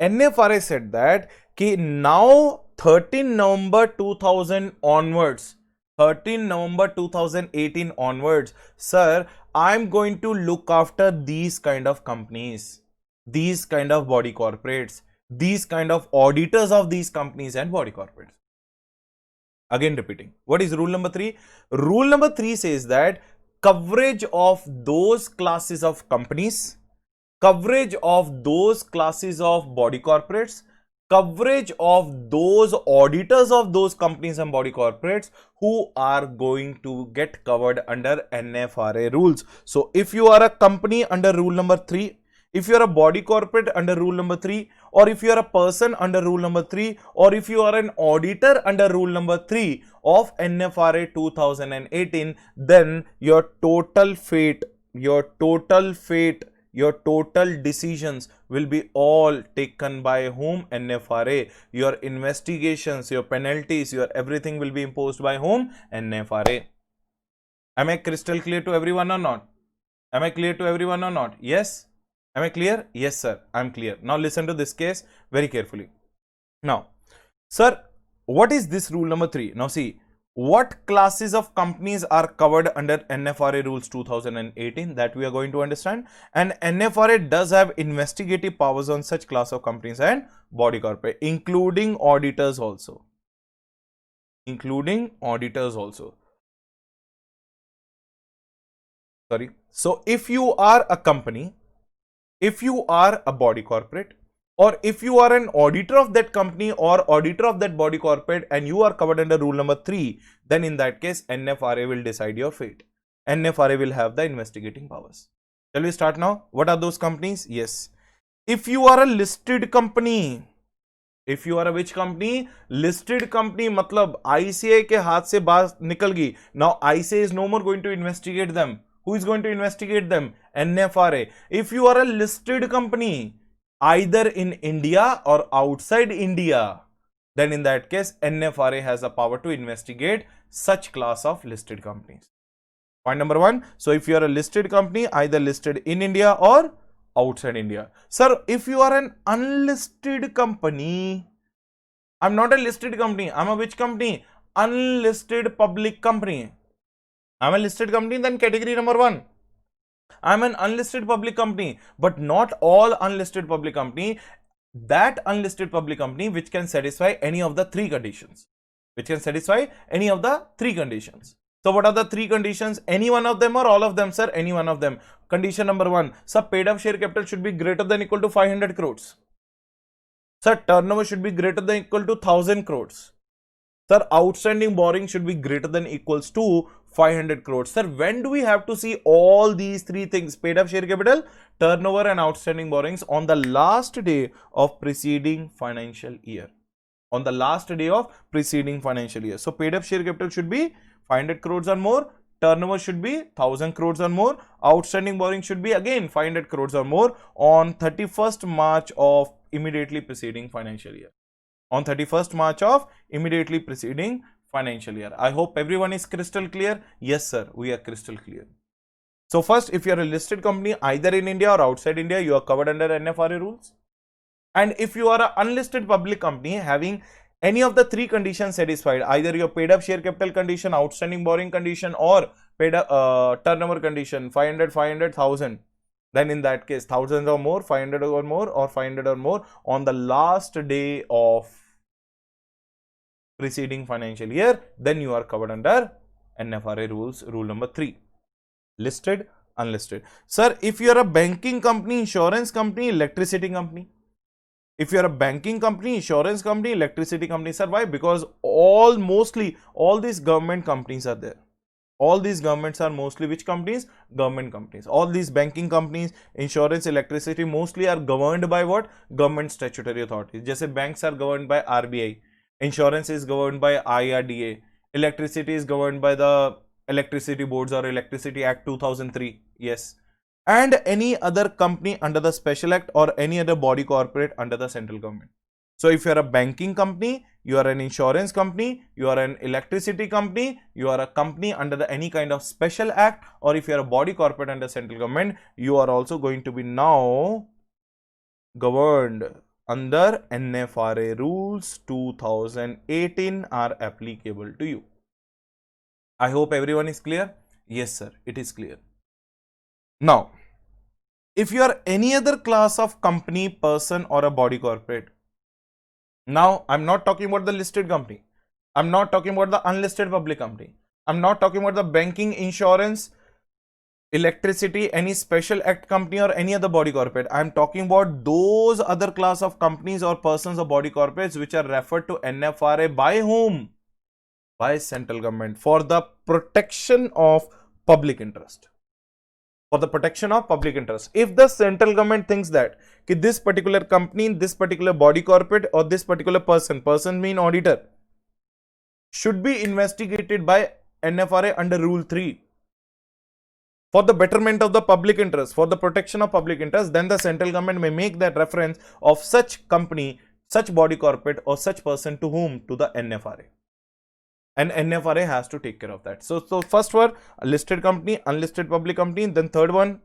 Speaker 1: NFRA said that ki now 13 November 2000 onwards, 13 November 2018 onwards, sir, I'm going to look after these kind of companies, these kind of body corporates, these kind of auditors of these companies and body corporates. Again repeating, what is rule number 3? Rule number 3 says that coverage of those classes of companies, coverage of those classes of body corporates, coverage of those auditors of those companies and body corporates who are going to get covered under NFRA rules. So if you are a company under rule number 3, if you are a body corporate under rule number 3, or if you are a person under rule number 3, or if you are an auditor under rule number 3 of NFRA 2018, then your total fate, your total decisions will be all taken by whom? NFRA. Your investigations, your penalties, your everything will be imposed by whom? NFRA. Am I crystal clear to everyone or not? Am I clear to everyone or not? Yes? Am I clear? Yes, sir. I'm clear. Now listen to this case very carefully. Now, sir, what is this rule number 3? Now see, what classes of companies are covered under NFRA rules 2018, that we are going to understand. And NFRA does have investigative powers on such class of companies and body corporate, including auditors also. Sorry. So if you are a company, if you are a body corporate, or if you are an auditor of that company or auditor of that body corporate and you are covered under rule number 3, then in that case NFRA will decide your fate. NFRA will have the investigating powers. Shall we start now? What are those companies? Yes. If you are a listed company, if you are a which company? Listed company, matlab ICAI ke haath se baat nikal gayi. Now ICAI is no more going to investigate them. Who is going to investigate them? NFRA. If you are a listed company, either in India or outside India, then in that case NFRA has the power to investigate such class of listed companies. Point number 1. So if you are a listed company, either listed in India or outside India. Sir, if you are an unlisted company, I'm not a listed company, I'm a which company? Unlisted public company. I'm a listed company, then category number 1. I'm an unlisted public company, but not all unlisted public company. That unlisted public company which can satisfy any of the 3 conditions. So what are the 3 conditions? Any one of them or all of them, sir? Any one of them. Condition number 1, sir, paid up share capital should be greater than equal to 500 crores. Sir, turnover should be greater than equal to 1000 crores. Sir, outstanding borrowing should be greater than equals to 500 crores. Sir, when do we have to see all these 3 things? Paid up share capital, turnover and outstanding borrowings on the last day of preceding financial year. On the last day of preceding financial year. So, paid up share capital should be 500 crores or more. Turnover should be 1000 crores or more. Outstanding borrowing should be again 500 crores or more on 31st March of immediately preceding financial year. On 31st March of immediately preceding financial year. I hope everyone is crystal clear. Yes, sir, we are crystal clear. So first, if you are a listed company either in India or outside India, you are covered under NFRA rules. And if you are an unlisted public company having any of the 3 conditions satisfied, either your paid up share capital condition, outstanding borrowing condition, or paid up turnover condition, 500, 500, 1000, then in that case 1000 or more, 500 or more, or 500 or more on the last day of preceding financial year, then you are covered under NFRA rules, rule number 3. Listed, unlisted. Sir, if you are a banking company, insurance company, electricity company. If you are a banking company, insurance company, electricity company, sir, why? Because mostly all these government companies are there. All these governments are mostly which companies? Government companies. All these banking companies, insurance, electricity mostly are governed by what? Government statutory authorities. Jaise banks are governed by RBI. Insurance is governed by IRDA. Electricity is governed by the Electricity Boards or Electricity Act 2003. Yes. And any other company under the Special Act or any other body corporate under the central government. So if you are a banking company, you are an insurance company, you are an electricity company, you are a company under any kind of special act, or if you are a body corporate under central government, you are also going to be now governed under NFRA rules 2018 are applicable to you. I hope everyone is clear. Yes, sir, it is clear. Now, if you are any other class of company, person, or a body corporate, now I'm not talking about the listed company, I'm not talking about the unlisted public company, I'm not talking about the banking, insurance, electricity, any special act company or any other body corporate. I am talking about those other class of companies or persons or body corporates which are referred to NFRA by whom? By central government for the protection of public interest. For the protection of public interest. If the central government thinks that this particular company, this particular body corporate or this particular person mean auditor, should be investigated by NFRA under Rule 3 for the betterment of the public interest, for the protection of public interest, then the central government may make that reference of such company, such body corporate or such person to whom? To the NFRA. And NFRA has to take care of that. So first one, a listed company, unlisted public company. Then third one,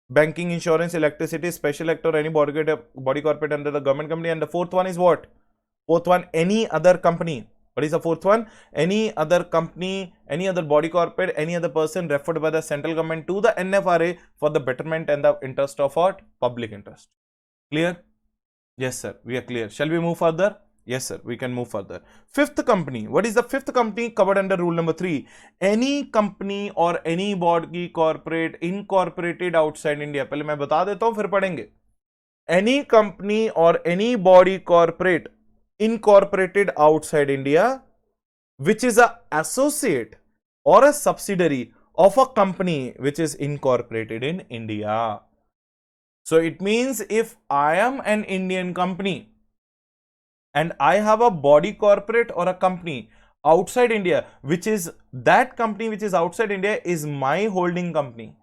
Speaker 1: banking, insurance, electricity, special act or any body corporate under the government company. And the fourth one is what? Fourth one, any other company. What is the fourth one? Any other company, any other body corporate, any other person referred by the central government to the NFRA for the betterment and the interest of what? Public interest. Clear? Yes, sir. We are clear. Shall we move further? Yes, sir. We can move further. Fifth company. What is the fifth company covered under rule number 3? Any company or any body corporate incorporated outside India. पहले मैं बता देता हूँ फिर पढ़ेंगे. Any company or any body corporate incorporated outside India which is a associate or a subsidiary of a company which is incorporated in India. So it means if I am an Indian company and I have a body corporate or a company outside India, which is that company which is outside India is my holding company,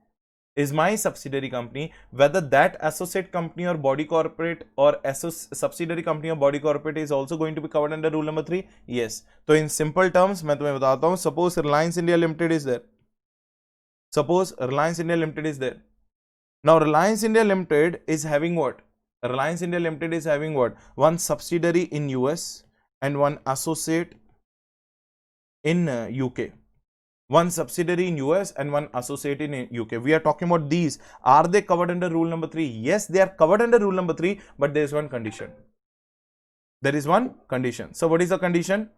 Speaker 1: is my subsidiary company, whether that associate company or body corporate or subsidiary company or body corporate is also going to be covered under rule number 3? Yes. So in simple terms, मैं तुम्हें बताता हूँ, suppose Reliance India Limited is there. Suppose Reliance India Limited is there. Now Reliance India Limited is having what? Reliance India Limited is having what? One subsidiary in US and one associate in UK. One subsidiary in US and one associate in UK. We are talking about these. Are they covered under rule number 3? Yes, they are covered under rule number 3, but there is one condition. There is one condition. So what is the condition?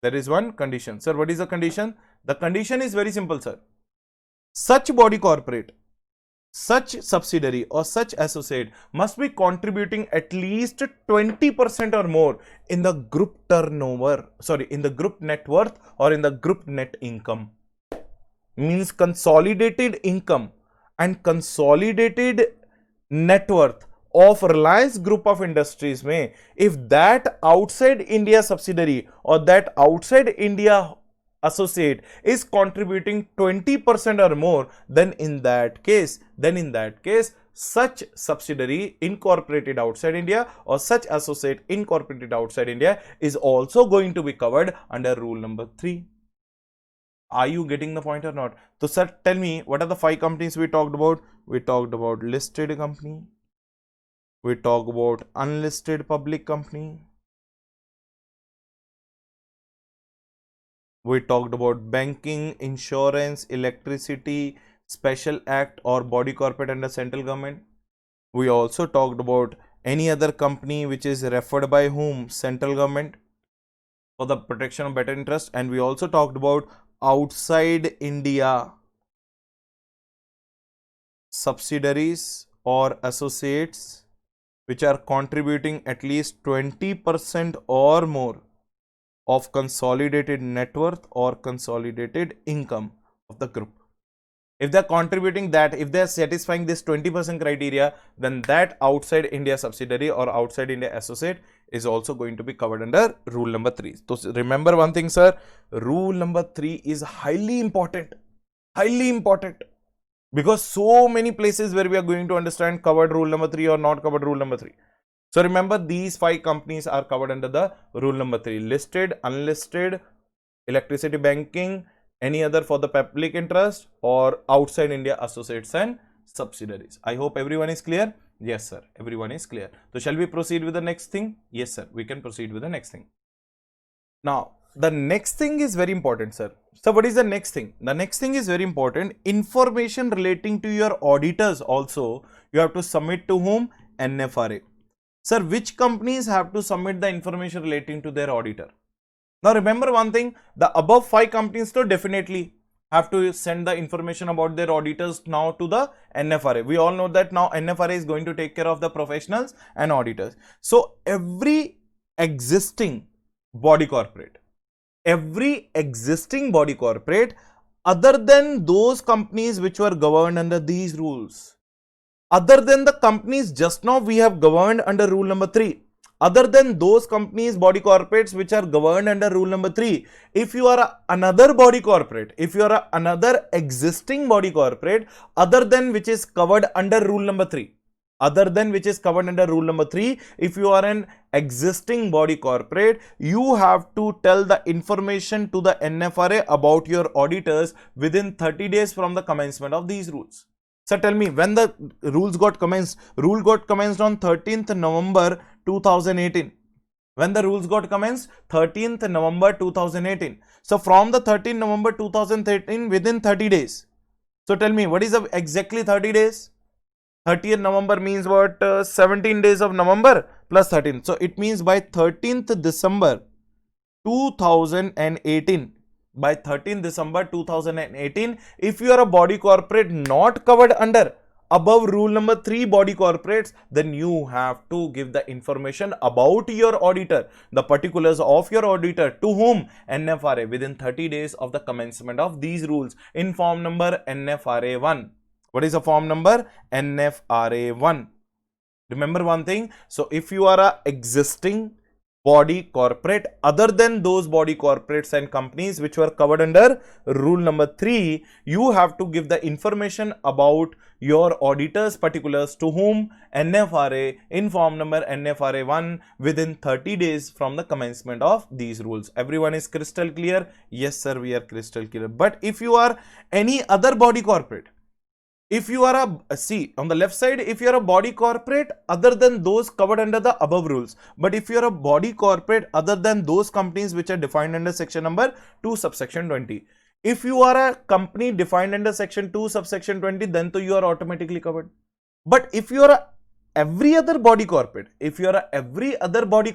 Speaker 1: There is one condition. Sir, what is the condition? The condition is very simple, sir. Such body corporate, such subsidiary or such associate must be contributing at least 20% or more in the group turnover, in the group net worth or in the group net income. Means consolidated income and consolidated net worth of Reliance Group of Industries mein, if that outside India subsidiary or that outside India associate is contributing 20% or more, then in that case, such subsidiary incorporated outside India or such associate incorporated outside India is also going to be covered under rule number 3. Are you getting the point or not? So sir, tell me, what are the 5 companies we talked about? We talked about listed company. We talked about unlisted public company. We talked about banking, insurance, electricity, special act or body corporate under central government. We also talked about any other company which is referred by whom? Central government for the protection of better interest. And we also talked about outside India subsidiaries or associates which are contributing at least 20% or more of consolidated net worth or consolidated income of the group. If they are contributing that, if they are satisfying this 20% criteria, then that outside India subsidiary or outside India associate is also going to be covered under rule number 3. So remember one thing, sir, rule number 3 is highly important, because so many places where we are going to understand covered rule number 3 or not covered rule number 3. So remember, these 5 companies are covered under the rule number 3: listed, unlisted, electricity, banking, any other for the public interest, or outside India associates and subsidiaries. I hope everyone is clear. Yes, sir. Everyone is clear. So shall we proceed with the next thing? Yes, sir. We can proceed with the next thing. Now, the next thing is very important, sir. So what is the next thing? The next thing is very important. Information relating to your auditors also you have to submit to whom? NFRA. Sir, which companies have to submit the information relating to their auditor? Now remember one thing, the above 5 companies, so definitely have to send the information about their auditors now to the NFRA. We all know that now NFRA is going to take care of the professionals and auditors. So every existing body corporate other than those companies which were governed under these rules, other than the companies just now we have governed under rule number 3, other than those companies, body corporates which are governed under rule number 3, if you are another body corporate, if you are another existing body corporate other than which is covered under rule number 3, if you are an existing body corporate, you have to tell the information to the NFRA about your auditors within 30 days from the commencement of these rules. So tell me, when the rules got commenced, rule got commenced on 13th November 2018. When the rules got commenced, 13th November 2018. So from the 13th November 2013, within 30 days. So tell me, what is exactly 30 days? 30th November means what? 17 days of November plus 13. So it means by 13th December 2018. By 13th December 2018, if you are a body corporate not covered under above rule number 3 body corporates, then you have to give the information about your auditor, the particulars of your auditor to whom? NFRA, within 30 days of the commencement of these rules in form number NFRA 1. What is the form number? NFRA 1. Remember one thing. So if you are a existing body corporate other than those body corporates and companies which were covered under rule number 3, you have to give the information about your auditors particulars to whom? NFRA in form number NFRA 1 within 30 days from the commencement of these rules. Everyone is crystal clear? Yes sir, we are crystal clear. But if you are any other body corporate, if you are see on the left side, if you are a body corporate other than those covered under the above rules, but if you are a body corporate other than those companies which are defined under section number 2 subsection 20, if you are a company defined under section 2 subsection 20, then to you are automatically covered. But if you are every other body corporate, if you are every other body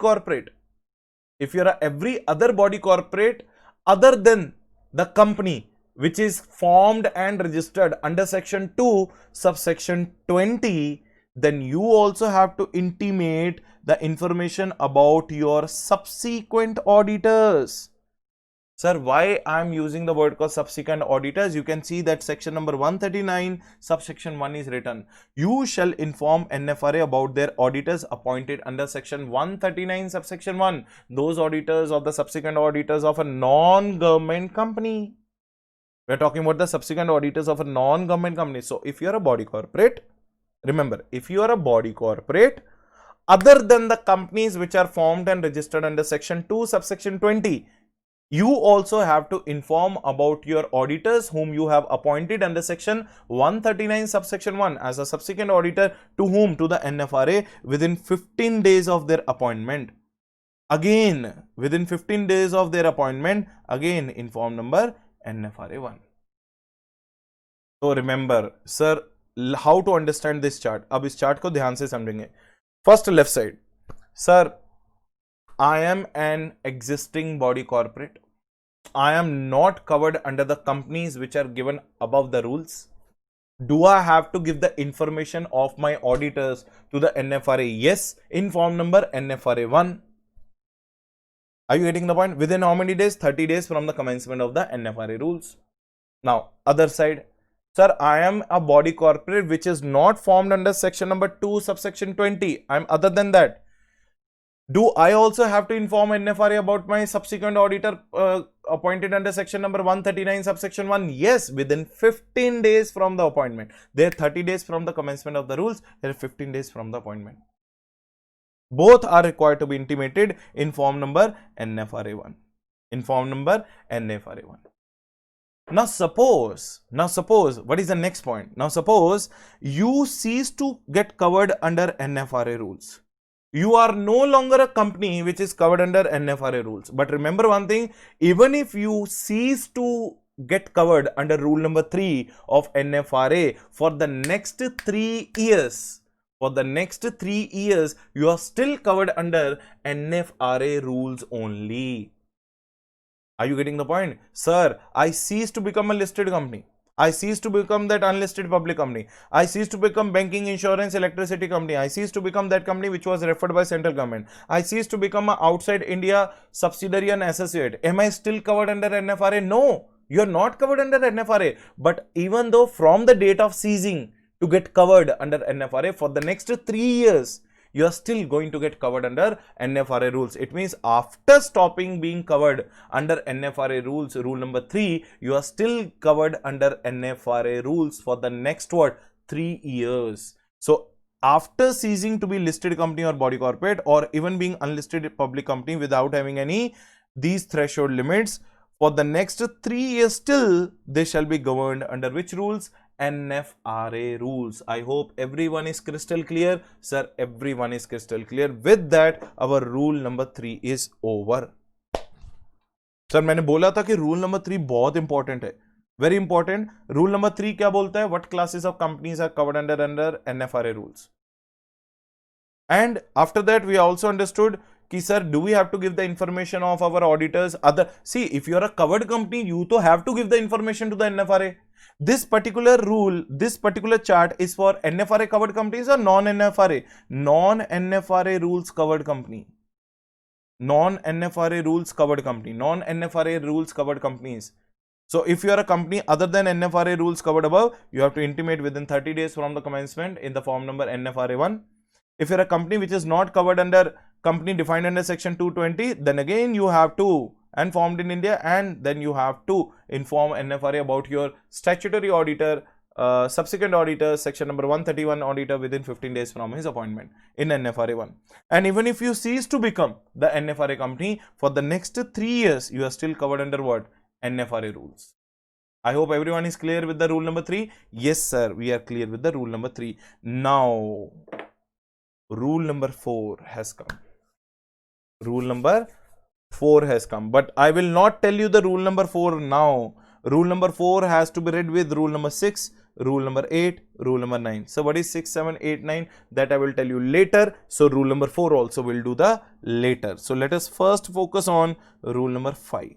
Speaker 1: corporate other than the company which is formed and registered under section 2 subsection 20, then you also have to intimate the information about your subsequent auditors. Sir, why I am using the word called subsequent auditors? You can see that section number 139 subsection 1 is written. You shall inform NFRA about their auditors appointed under section 139 subsection 1. Those auditors or the subsequent auditors of a non-government company. We are talking about the subsequent auditors of a non-government company. So if you are a body corporate, remember, if you are a body corporate other than the companies which are formed and registered under section 2 subsection 20, you also have to inform about your auditors whom you have appointed under section 139 subsection 1 as a subsequent auditor to whom? To the NFRA within 15 days of their appointment. Again, within 15 days of their appointment, again in form number NFRA 1. So remember, sir, how to understand this chart? अब इस chart को ध्यान से समझेंगे. First left side, sir, I am an existing body corporate. I am not covered under the companies which are given above the rules. Do I have to give the information of my auditors to the NFRA? Yes, in form number NFRA 1. Are you getting the point? Within how many days? 30 days from the commencement of the NFRA rules. Now, other side, sir, I am a body corporate which is not formed under section number 2 subsection 20. I am other than that. Do I also have to inform NFRA about my subsequent auditor appointed under section number 139 subsection 1? Yes, within 15 days from the appointment. There are 30 days from the commencement of the rules. There are 15 days from the appointment. Both are required to be intimated in form number NFRA 1. In form number NFRA 1. Now suppose, what is the next point? Now suppose you cease to get covered under NFRA rules. You are no longer a company which is covered under NFRA rules. But remember one thing, even if you cease to get covered under rule number 3 of NFRA for the next 3 years, you are still covered under NFRA rules only. Are you getting the point? Sir, I cease to become a listed company. I cease to become that unlisted public company. I cease to become banking, insurance, electricity company. I cease to become that company which was referred by central government. I cease to become an outside India subsidiary and associate. Am I still covered under NFRA? No, you are not covered under NFRA. But even though from the date of ceasing to get covered under NFRA for the next 3 years, you are still going to get covered under NFRA rules. It means after stopping being covered under NFRA rules, rule number 3, you are still covered under NFRA rules for the next 3 years. So after ceasing to be listed company or body corporate, or even being unlisted public company without having any these threshold limits, for the next 3 years still they shall be governed under which rules? NFRA rules. I hope everyone is crystal clear. Sir, everyone is crystal clear. With that, our rule number 3 is over. Sir मैंने बोला था कि rule number 3 बहुत important है, very important. Rule number 3 क्या बोलता है? What classes of companies are covered under NFRA rules. And after that, we also understood कि sir, do we have to give the information of our auditors? See, if you are a covered company, you to have to give the information to the NFRA. This particular rule, this particular chart is for NFRA covered companies or non-NFRA? Non-NFRA rules covered company. Non-NFRA rules covered company. Non-NFRA rules covered companies. So if you are a company other than NFRA rules covered above, you have to intimate within 30 days from the commencement in the form number NFRA 1. If you're a company which is not covered under company defined under section 220, then again you have to, and formed in India, and then you have to inform NFRA about your statutory auditor, subsequent auditor, section number 131 auditor within 15 days from his appointment in NFRA 1. And even if you cease to become the NFRA company, for the next 3 years, you are still covered under what? NFRA rules. I hope everyone is clear with the rule number 3. Yes, sir, we are clear with the rule number 3. Now, rule number 4 has come. Rule number 4 has come, but I will not tell you the rule number 4 now. Rule number 4 has to be read with rule number 6, rule number 8, rule number 9. So what is 6, 7, 8, 9? That I will tell you later. So rule number 4 also will do the later. So let us first focus on rule number 5.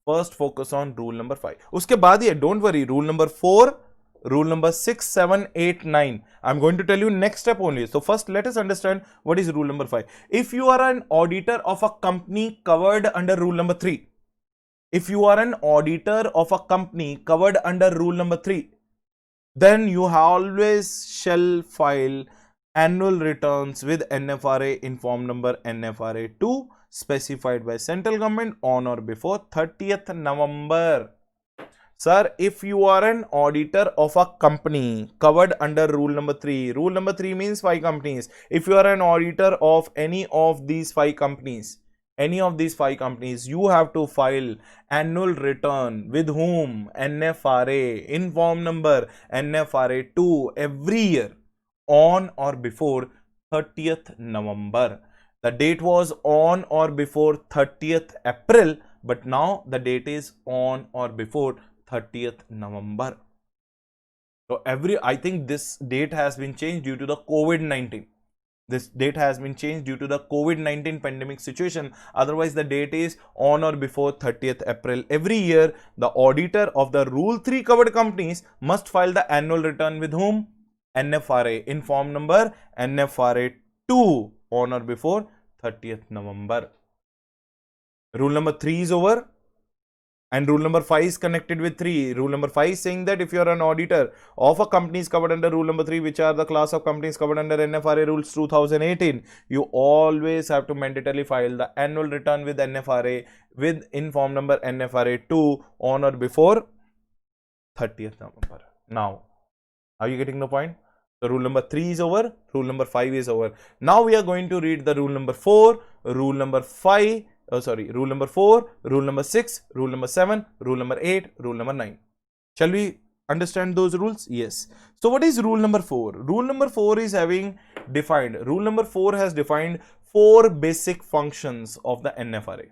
Speaker 1: First focus on rule number 5. उसके बाद ही, don't worry, rule number 4, rule number 6, 7, 8, 9. I'm going to tell you next step only. So first let us understand what is rule number 5. If you are an auditor of a company covered under rule number 3, if you are an auditor of a company covered under rule number 3, then you always shall file annual returns with NFRA in form number NFRA 2 specified by central government on or before 30th November. Sir, if you are an auditor of a company covered under rule number 3, rule number 3 means 5 companies. If you are an auditor of any of these 5 companies, you have to file annual return with whom? NFRA in form number NFRA 2 every year on or before 30th November. The date was on or before 30th April, but now the date is on or before 30th November. So I think this date has been changed due to the COVID-19. This date has been changed due to the COVID-19 pandemic situation. Otherwise, the date is on or before 30th April. Every year, the auditor of the Rule 3 covered companies must file the annual return with whom? NFRA in form number NFRA 2 on or before 30th November. Rule number 3 is over. And rule number 5 is connected with 3. Rule number 5 is saying that if you are an auditor of a company covered under rule number 3, which are the class of companies covered under NFRA rules 2018, you always have to mandatorily file the annual return with NFRA with in form number NFRA 2 on or before 30th November. Now, are you getting the point? So rule number 3 is over, rule number 5 is over. Now we are going to read the rule number 4, rule number 5, rule number 4, rule number 6, rule number 7, rule number 8, rule number 9. Shall we understand those rules? Yes. So what is rule number 4? Rule number 4 is having defined, rule number 4 has defined 4 basic functions of the NFRA.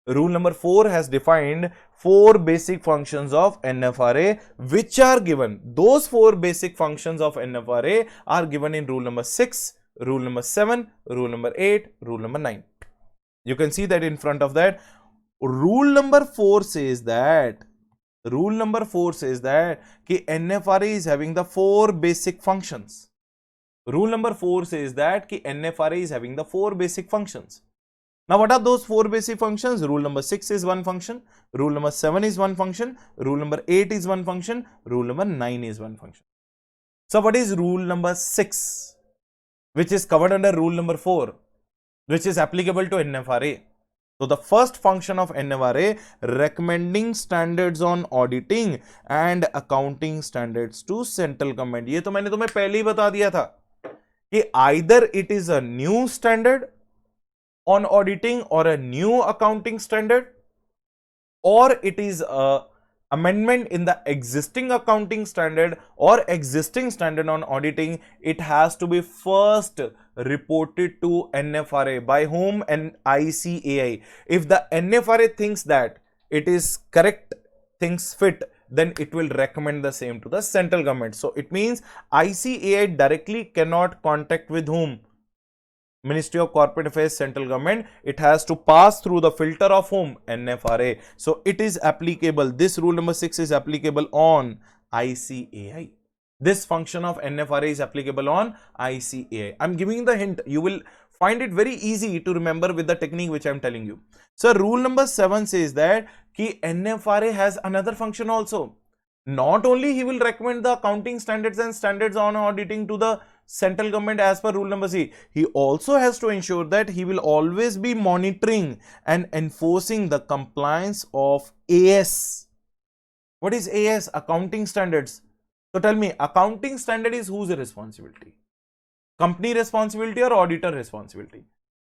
Speaker 1: Rule number 4 has defined 4 basic functions of NFRA, which are given. Those 4 basic functions of NFRA are given in rule number 6, rule number 7, rule number 8, rule number 9. You can see that in front of that. Rule number 4 says that कि NFRA is having the 4 basic functions. Rule number 4 says that कि NFRA is having the 4 basic functions. Now, what are those 4 basic functions? Rule number 6 is one function. Rule number 7 is one function. Rule number 8 is one function. Rule number 9 is one function. So, what is rule number 6, which is covered under rule number 4, which is applicable to NFRA? So, the first function of NFRA, recommending standards on auditing and accounting standards to central government. ये तो मैंने तुम्हें पहले ही बता दिया था कि either it is a new standard on auditing or a new accounting standard, or it is a amendment in the existing accounting standard or existing standard on auditing. It has to be first reported to NFRA. By whom? And ICAI. If the NFRA thinks that it is correct, thinks fit, then it will recommend the same to the central government. So it means ICAI directly cannot contact with whom? Ministry of Corporate Affairs, central government. It has to pass through the filter of whom? NFRA. So it is applicable. This rule number 6 is applicable on ICAI. This function of NFRA is applicable on ICAI. I'm giving the hint. You will find it very easy to remember with the technique which I'm telling you. So rule number 7 says that ki NFRA has another function also. Not only he will recommend the accounting standards and standards on auditing to the central government as per rule number C, he also has to ensure that he will always be monitoring and enforcing the compliance of AS. What is AS? Accounting standards. So tell me, accounting standard is whose responsibility? Company responsibility or auditor responsibility?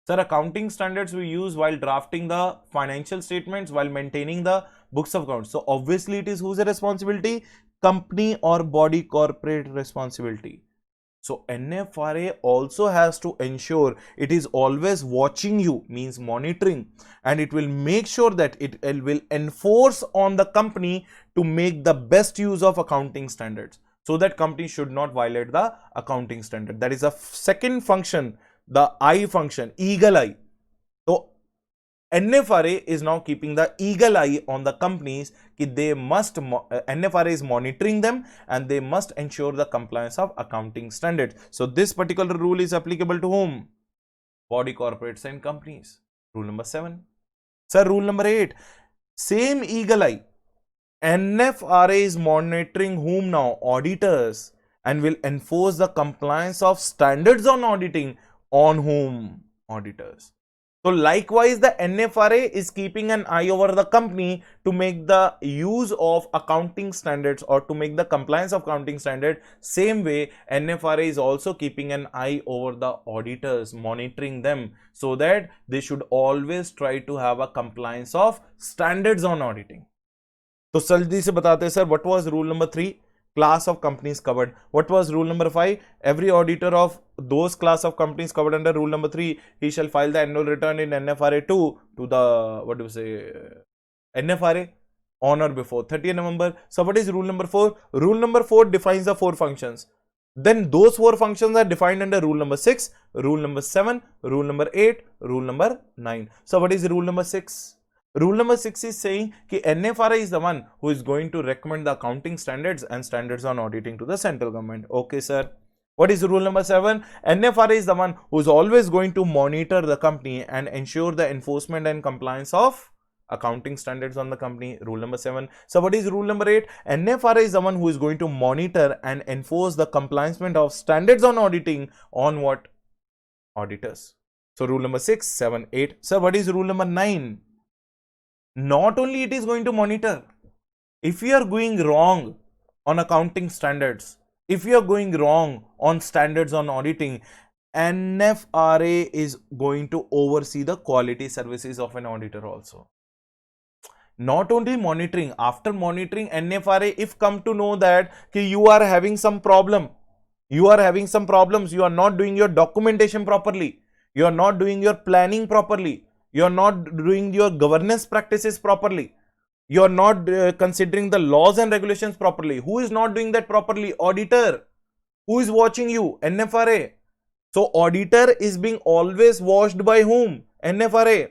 Speaker 1: Sir, accounting standards we use while drafting the financial statements, while maintaining the books of accounts. So obviously it is whose responsibility? Company or body corporate responsibility. So NFRA also has to ensure it is always watching you, means monitoring, and it will make sure that it will enforce on the company to make the best use of accounting standards, so that company should not violate the accounting standard. That is a second function, the eye function, eagle eye. So NFRA is now keeping the eagle eye on the companies that they must, NFRA is monitoring them and they must ensure the compliance of accounting standards. So this particular rule is applicable to whom? Body corporates and companies. Rule number 7. Sir, rule number 8. Same eagle eye. NFRA is monitoring whom now? Auditors, and will enforce the compliance of standards on auditing on whom? Auditors. So likewise, the NFRA is keeping an eye over the company to make the use of accounting standards or to make the compliance of accounting standard. Same way, NFRA is also keeping an eye over the auditors, monitoring them so that they should always try to have a compliance of standards on auditing. So जल्दी से बताते हैं sir, what was rule number 3? Class of companies covered. What was rule number 5? Every auditor of those class of companies covered under rule number 3, he shall file the annual return in NFRA 2 to the, what do you say, NFRA on or before 30th November. So what is rule number 4? Rule number 4 defines the 4 functions. Then those 4 functions are defined under rule number 6, rule number 7, rule number 8, rule number 9. So what is rule number 6? Rule number 6 is saying that NFRA is the one who is going to recommend the accounting standards and standards on auditing to the central government. Okay, sir. What is rule number 7? NFRA is the one who is always going to monitor the company and ensure the enforcement and compliance of accounting standards on the company. Rule number 7. So what is rule number 8? NFRA is the one who is going to monitor and enforce the compliance of standards on auditing on what? Auditors. So rule number 6, 7, 8. So what is rule number 9? Not only it is going to monitor, if you are going wrong on accounting standards, if you are going wrong on standards on auditing, NFRA is going to oversee the quality services of an auditor also. Not only monitoring, after monitoring, NFRA, if come to know that you are having some problem, you are not doing your documentation properly, you are not doing your planning properly, you are not doing your governance practices properly, you are not considering the laws and regulations properly. Who is not doing that properly? Auditor. Who is watching you? NFRA. So auditor is being always watched by whom? NFRA.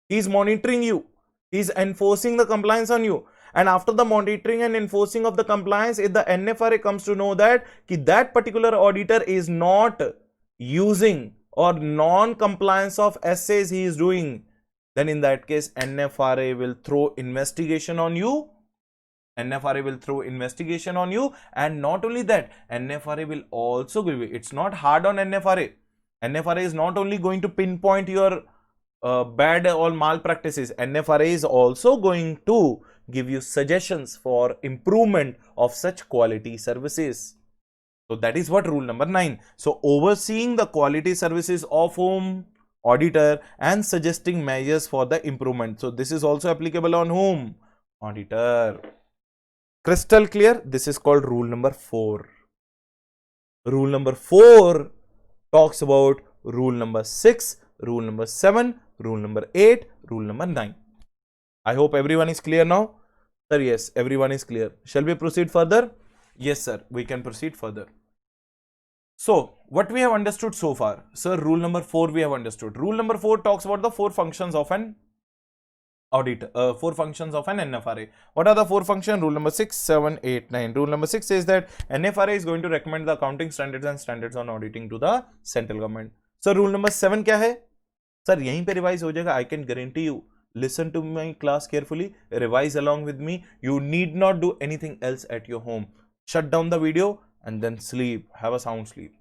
Speaker 1: He is monitoring you. He's enforcing the compliance on you. And after the monitoring and enforcing of the compliance, if the NFRA comes to know that that particular auditor is not using or non-compliance of essays he is doing, then in that case NFRA will throw investigation on you. NFRA will throw investigation on you, and not only that, NFRA will also give you, it's not hard on NFRA. NFRA is not only going to pinpoint your bad or malpractices, NFRA is also going to give you suggestions for improvement of such quality services. So that is what rule number 9. So overseeing the quality services of whom? Auditor, and suggesting measures for the improvement. So this is also applicable on whom? Auditor. Crystal clear? This is called rule number 4. Rule number 4 talks about rule number 6, rule number 7, rule number 8, rule number 9. I hope everyone is clear now. Sir, yes, everyone is clear. Shall we proceed further? Yes, sir, we can proceed further. So, what we have understood so far? Sir, rule number 4 we have understood. Rule number 4 talks about the 4 functions of an audit, 4 functions of an NFRA. What are the 4 functions? Rule number 6, 7, 8, 9. Rule number 6 says that NFRA is going to recommend the accounting standards and standards on auditing to the central government. So, rule number 7 क्या है? Sir, यहीं पे revise हो जाएगा. I can guarantee you. Listen to my class carefully. Revise along with me. You need not do anything else at your home. Shut down the video and then sleep. Have a sound sleep.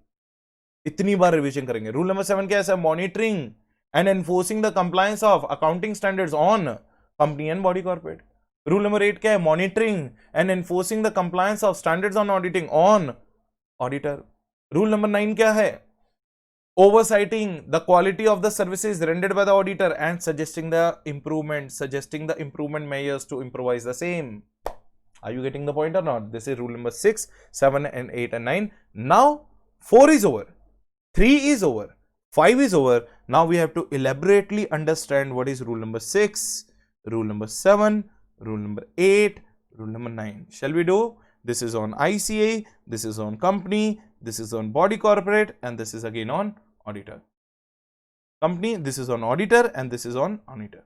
Speaker 1: इतनी बार revision करेंगे. Rule number 7 क्या है? Monitoring and enforcing the compliance of accounting standards on company and body corporate. Rule number 8 क्या है? Monitoring and enforcing the compliance of standards on auditing on auditor. Rule number 9 क्या है? Oversighting the quality of the services rendered by the auditor and suggesting the improvement measures to improvise the same. Are you getting the point or not? This is rule number 6, 7 and 8 and 9. Now 4 is over, 3 is over, 5 is over. Now we have to elaborately understand what is rule number 6, rule number 7, rule number 8, rule number 9. Shall we do? This is on ICA, this is on company, this is on body corporate, and this is again on auditor. Company, this is on auditor, and this is on auditor.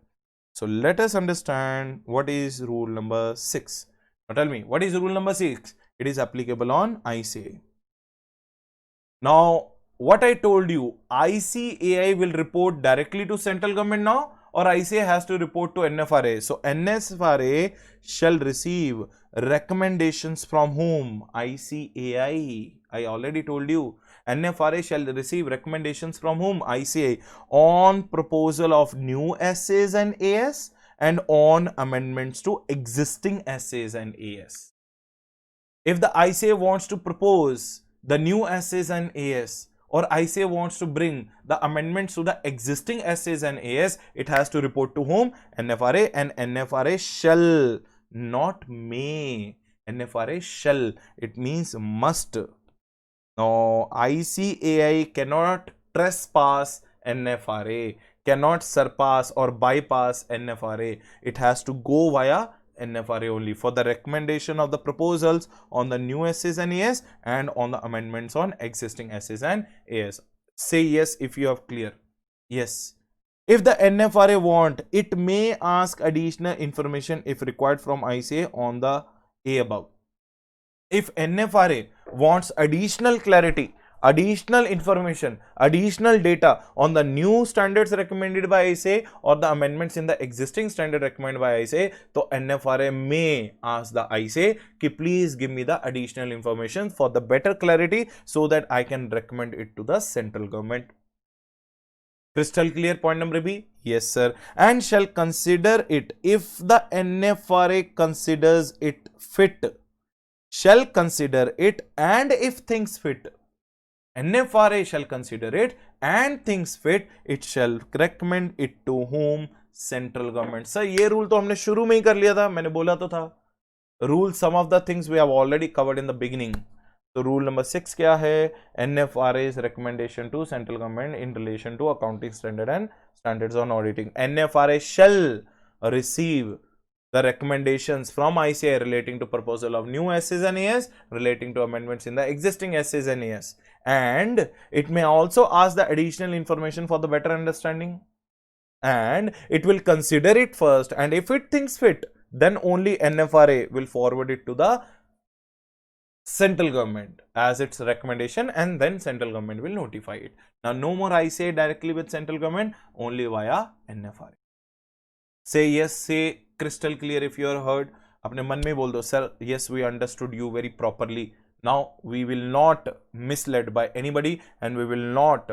Speaker 1: So let us understand what is rule number 6. Now tell me, what is rule number 6? It is applicable on ICA. Now, what I told you, ICAI will report directly to central government now, or ICAI has to report to NFRA. So NFRA shall receive recommendations from whom? ICAI. I already told you. NFRA shall receive recommendations from whom? ICAI on proposal of new essays and AS and on amendments to existing essays and AS. If the ICAI wants to propose the new essays and AS, or ICAI wants to bring the amendments to the existing essays and AS, it has to report to whom? NFRA, and NFRA shall, not may. NFRA shall, it means must. Now, ICAI cannot trespass NFRA, cannot surpass or bypass NFRA. It has to go via NFRA only for the recommendation of the proposals on the new essays and AS and on the amendments on existing essays and AS. Say yes if you have clear. Yes. If the NFRA want, it may ask additional information if required from ICAI on the A above. If NFRA wants additional clarity, additional information, additional data on the new standards recommended by ICAI or the amendments in the existing standard recommended by ICAI, so NFRA may ask the ICAI ki please give me the additional information for the better clarity so that I can recommend it to the central government. Crystal clear? Point number B? Yes, sir. And shall consider it if the NFRA considers it fit. Shall consider it and if things fit. NFRA shall consider it and things fit, it shall recommend it to whom? Central government. Sir, ये rule तो हमने शुरू में ही कर लिया था, मैंने बोला तो था. Rule, some of the things we have already covered in the beginning. So rule number 6 क्या है? NFRA's recommendation to central government in relation to accounting standard and standards on auditing. NFRA shall receive the recommendations from ICAI relating to proposal of new essays and AS, relating to amendments in the existing essays and AS, and it may also ask the additional information for the better understanding. and it will consider it first, and if it thinks fit, then only NFRA will forward it to the central government as its recommendation, and then central government will notify it. Now no more I say directly with central government, only via NFRA. Say yes, say crystal clear if you are heard. अपने मन में बोल दो, sir, yes, we understood you very properly. Now we will not misled by anybody, and we will not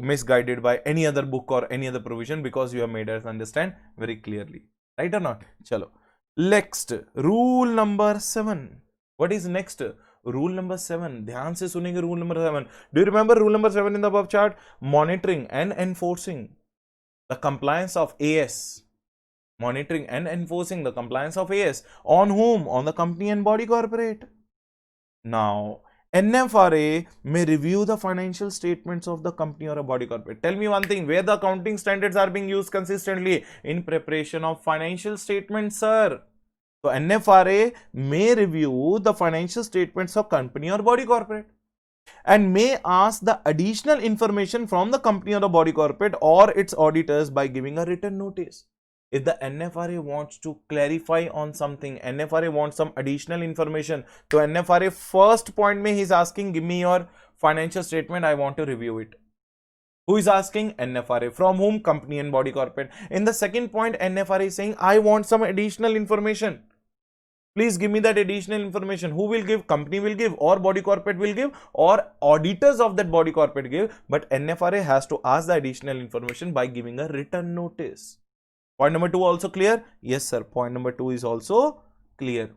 Speaker 1: misguided by any other book or any other provision, because you have made us understand very clearly. Right or not? Chalo. Next, rule number 7. What is next? Rule number 7. ध्यान से सुनेंगे rule number 7. Do you remember rule number 7 in the above chart? Monitoring and enforcing the compliance of AS. Monitoring and enforcing the compliance of AS. On whom? On the company and body corporate. Now, NFRA may review the financial statements of the company or a body corporate. Tell me one thing, where the accounting standards are being used consistently? In preparation of financial statements, sir. So, NFRA may review the financial statements of company or body corporate, and may ask the additional information from the company or the body corporate or its auditors by giving a written notice. If the NFRA wants to clarify on something, NFRA wants some additional information, so NFRA first point mein he is asking, give me your financial statement, I want to review it. Who is asking? NFRA. From whom? Company and body corporate. In the second point, NFRA is saying, I want some additional information. Please give me that additional information. Who will give? Company will give, or body corporate will give, or auditors of that body corporate give. But NFRA has to ask the additional information by giving a written notice. Point number 2 also clear? Yes, sir. Point number 2 is also clear.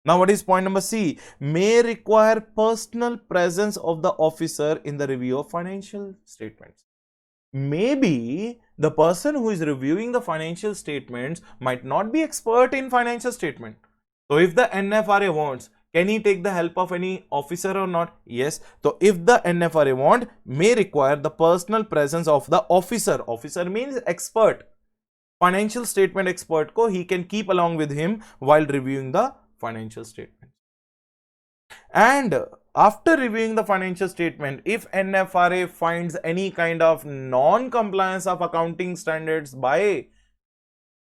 Speaker 1: Now, what is point number C? May require personal presence of the officer in the review of financial statements. Maybe the person who is reviewing the financial statements might not be expert in financial statement. So, if the NFRA wants, can he take the help of any officer or not? Yes. So, if the NFRA want, may require the personal presence of the officer. Officer means expert. Financial statement expert ko he can keep along with him while reviewing the financial statement. And after reviewing the financial statement, if NFRA finds any kind of non-compliance of accounting standards by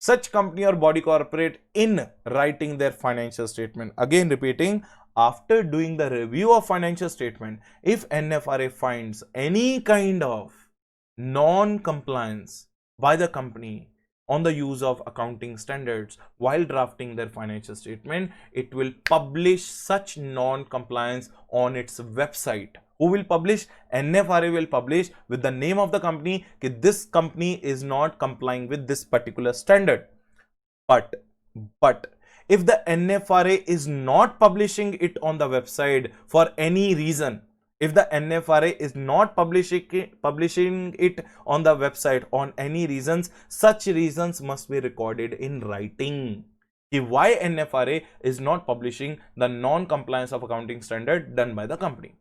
Speaker 1: such company or body corporate in writing their financial statement, again repeating, after doing the review of financial statement, if NFRA finds any kind of non-compliance by the company on the use of accounting standards while drafting their financial statement, it will publish such non-compliance on its website. Who will publish? NFRA will publish with the name of the company that this company is not complying with this particular standard. But if the NFRA is not publishing it on the website for any reason, if the NFRA is not publishing it on the website on any reasons, such reasons must be recorded in writing. Why NFRA is not publishing the non-compliance of accounting standard done by the company?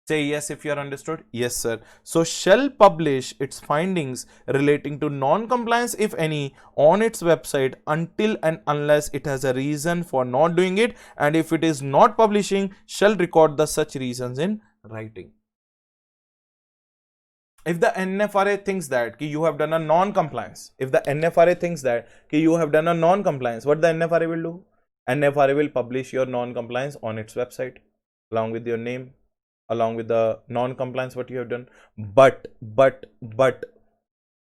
Speaker 1: Say yes if you are understood. Yes, sir. So, shall publish its findings relating to non-compliance, if any, on its website until and unless it has a reason for not doing it, and if it is not publishing, shall record the such reasons in writing. If the NFRA thinks that you have done a non-compliance, what the NFRA will do? NFRA will publish your non-compliance on its website along with your name, along with the non-compliance what you have done. But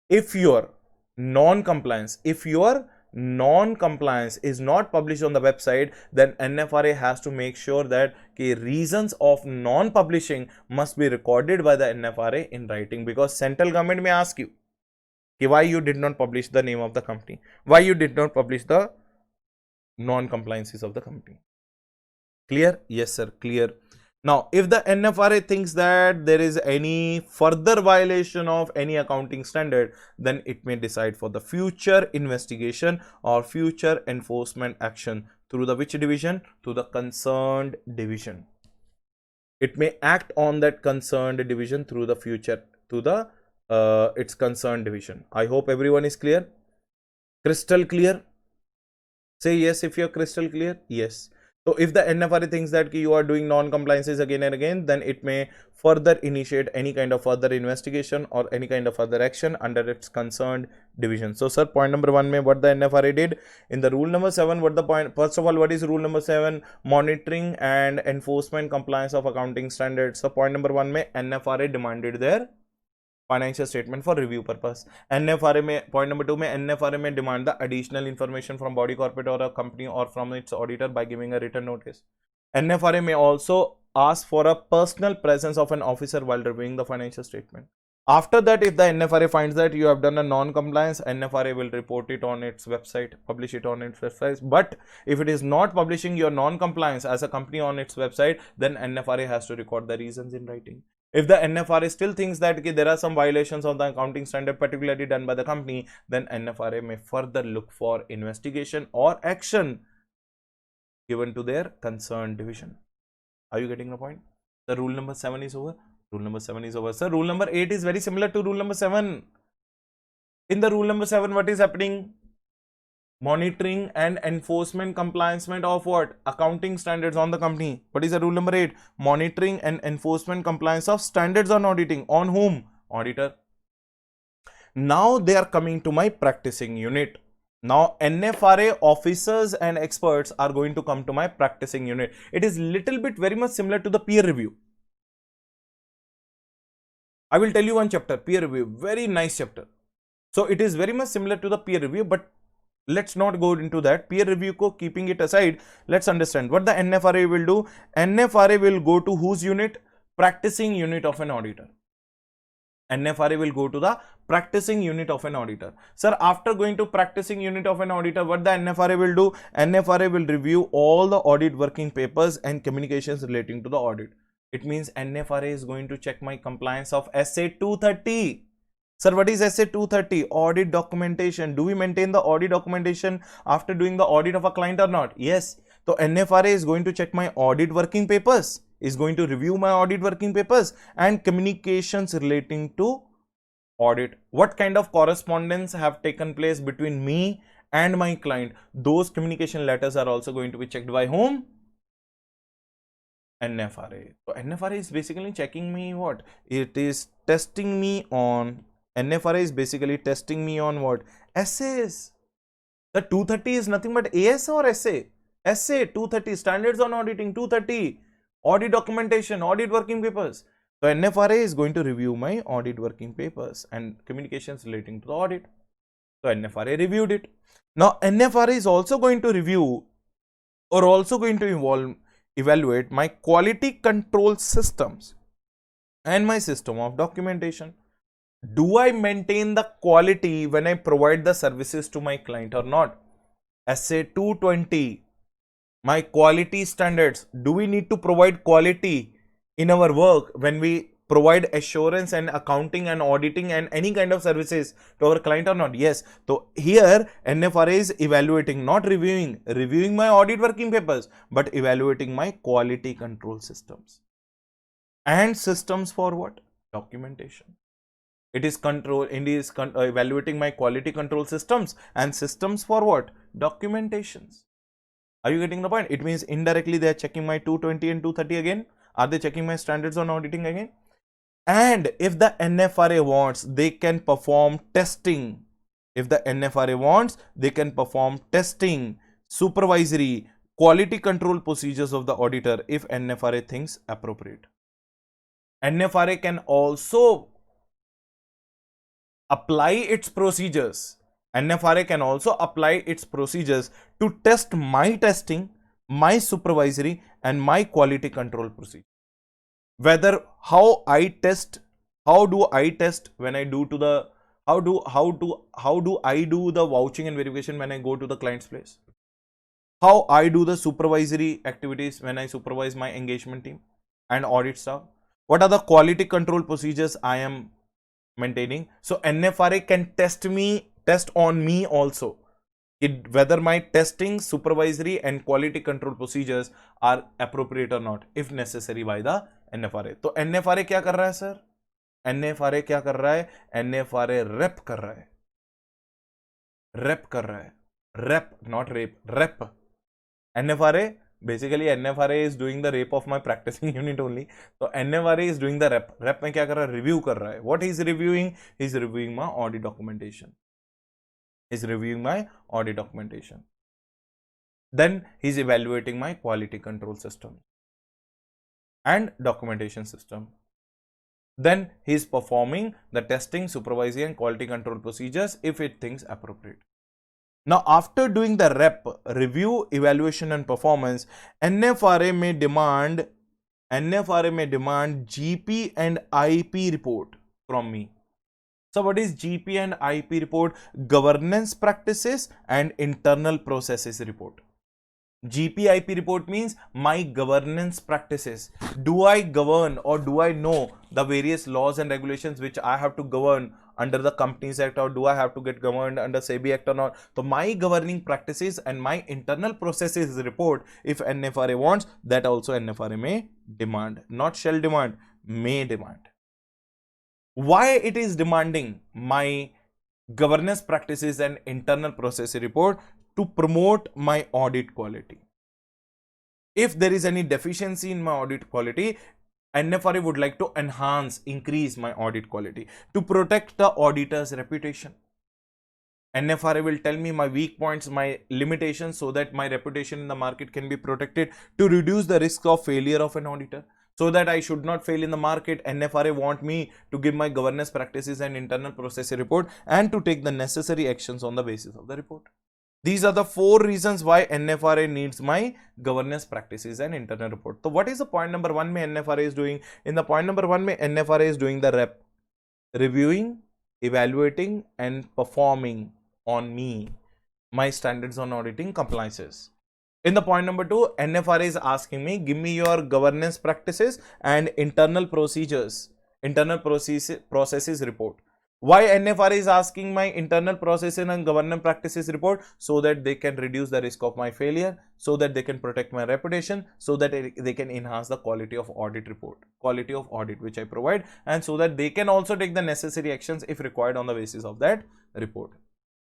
Speaker 1: if your non-compliance is not published on the website, then NFRA has to make sure that reasons of non-publishing must be recorded by the NFRA in writing, because central government may ask you why you did not publish the name of the company, why you did not publish the non-compliances of the company. Clear? Yes, sir. Clear. Now, if the NFRA thinks that there is any further violation of any accounting standard, then it may decide for the future investigation or future enforcement action through the which division? To the concerned division. It may act on that concerned division through the future, to the its concerned division. I hope everyone is clear. Crystal clear? Say yes if you are crystal clear. Yes. So if the NFRA thinks that you are doing non-compliances again and again, then it may further initiate any kind of further investigation or any kind of other action under its concerned division. So sir, point number 1 mein what the NFRA did in the rule number 7, what the point, first of all, what is rule number 7? Monitoring and enforcement compliance of accounting standards. So point number 1 mein NFRA demanded their financial statement for review purpose. NFRA में point number 2 में NFRA में demand the additional information from body corporate or a company or from its auditor by giving a written notice. NFRA may also ask for a personal presence of an officer while reviewing the financial statement. After that, if the NFRA finds that you have done a non-compliance, NFRA will report it on its website, publish it on its website. But if it is not publishing your non-compliance as a company on its website, then NFRA has to record the reasons in writing. If the NFRA still thinks that there are some violations of the accounting standard particularly done by the company, then NFRA may further look for investigation or action given to their concerned division. Are you getting the point? The rule number 7 is over. Rule number 7 is over. Sir, rule number 8 is very similar to rule number 7. In the rule number 7, what is happening? Monitoring and enforcement compliance of what? Accounting standards on the company. What is the rule number 8? Monitoring and enforcement compliance of standards on auditing. On whom? Auditor. Now they are coming to my practicing unit. Now NFRA officers and experts are going to come to my practicing unit. It is little bit very much similar to the peer review. I will tell you one chapter, peer review, very nice chapter. So it is very much similar to the peer review, but let's not go into that. Peer review ko keeping it aside, let's understand what the NFRA will do. NFRA will go to whose unit? Practicing unit of an auditor. NFRA will go to the practicing unit of an auditor. Sir, after going to practicing unit of an auditor, what the NFRA will do? NFRA will review all the audit working papers and communications relating to the audit. It means NFRA is going to check my compliance of SA 230. Sir, what is SA 230? Audit documentation. Do we maintain the audit documentation after doing the audit of a client or not? Yes. So NFRA is going to check my audit working papers, is going to review my audit working papers and communications relating to audit. What kind of correspondence have taken place between me and my client? Those communication letters are also going to be checked by whom? NFRA. So NFRA is basically checking me what? It is testing me on, NFRA is basically testing me on what? SAs. The 230 is nothing but AS or SA? SA 230, standards on auditing 230, audit documentation, audit working papers. So NFRA is going to review my audit working papers and communications relating to the audit. So NFRA reviewed it. Now NFRA is also going to review or also going to evaluate my quality control systems and my system of documentation. Do I maintain the quality when I provide the services to my client or not? SA 220, my quality standards. Do we need to provide quality in our work when we provide assurance and accounting and auditing and any kind of services to our client or not? Yes. So here NFRA is evaluating, not reviewing my audit working papers, but evaluating my quality control systems. And systems for what? Documentation. It is evaluating my quality control systems and systems for what? Documentations. Are you getting the point? It means indirectly they are checking my 220 and 230 again. Are they checking my standards on auditing again? And if the NFRA wants, they can perform testing. If the NFRA wants, they can perform testing, supervisory, quality control procedures of the auditor if NFRA thinks appropriate. NFRA can also apply its procedures. NFRA can also apply its procedures to test my testing, my supervisory and my quality control procedure. Whether how do I test when I do to the, how do I do the vouching and verification when I go to the client's place? How I do the supervisory activities when I supervise my engagement team and audit staff? What are the quality control procedures I am maintaining? So NFRA can test on me also, whether my testing, supervisory and quality control procedures are appropriate or not, if necessary by the NFRA. तो NFRA क्या कर रहा है sir? NFRA क्या कर रहा है? NFRA rep कर रहा है. Rep कर रहा है. Rep, not rape. Rep. NFRA Basically NFRA is doing the rape of my practicing unit only. So NFRA is doing the rep. Rep में क्या कर रहा है? Review कर रहा है. What he is reviewing? He is reviewing my audit documentation. He is reviewing my audit documentation. Then he is evaluating my quality control system and documentation system. Then he is performing the testing, supervisory and quality control procedures if it thinks appropriate. Now, after doing the rep, review, evaluation and performance, NFRA may demand GP and IP report from me. So, what is GP and IP report? Governance practices and internal processes report. GP-IP report means my governance practices. Do I govern or do I know the various laws and regulations which I have to govern under the Companies Act, or do I have to get governed under SEBI Act or not? So my governing practices and my internal processes report, if NFRA wants, that also NFRA may demand. Not shall demand, may demand. Why it is demanding my governance practices and internal process report? To promote my audit quality. If there is any deficiency in my audit quality, NFRA would like to increase my audit quality to protect the auditor's reputation. NFRA will tell me my weak points, my limitations, so that my reputation in the market can be protected, to reduce the risk of failure of an auditor. So that I should not fail in the market, NFRA want me to give my governance practices and internal process report and to take the necessary actions on the basis of the report. These are the 4 reasons why NFRA needs my governance practices and internal report. So what is the point number 1 mein NFRA is doing? In the point number 1 mein NFRA is doing the rep, reviewing, evaluating and performing on me, my standards on auditing compliances. In the point number 2, NFRA is asking me, give me your governance practices and internal procedures, internal processes report. Why NFRA is asking my internal processes and governance practices report? So that they can reduce the risk of my failure, so that they can protect my reputation, so that they can enhance the quality of audit report, quality of audit which I provide, and so that they can also take the necessary actions if required on the basis of that report.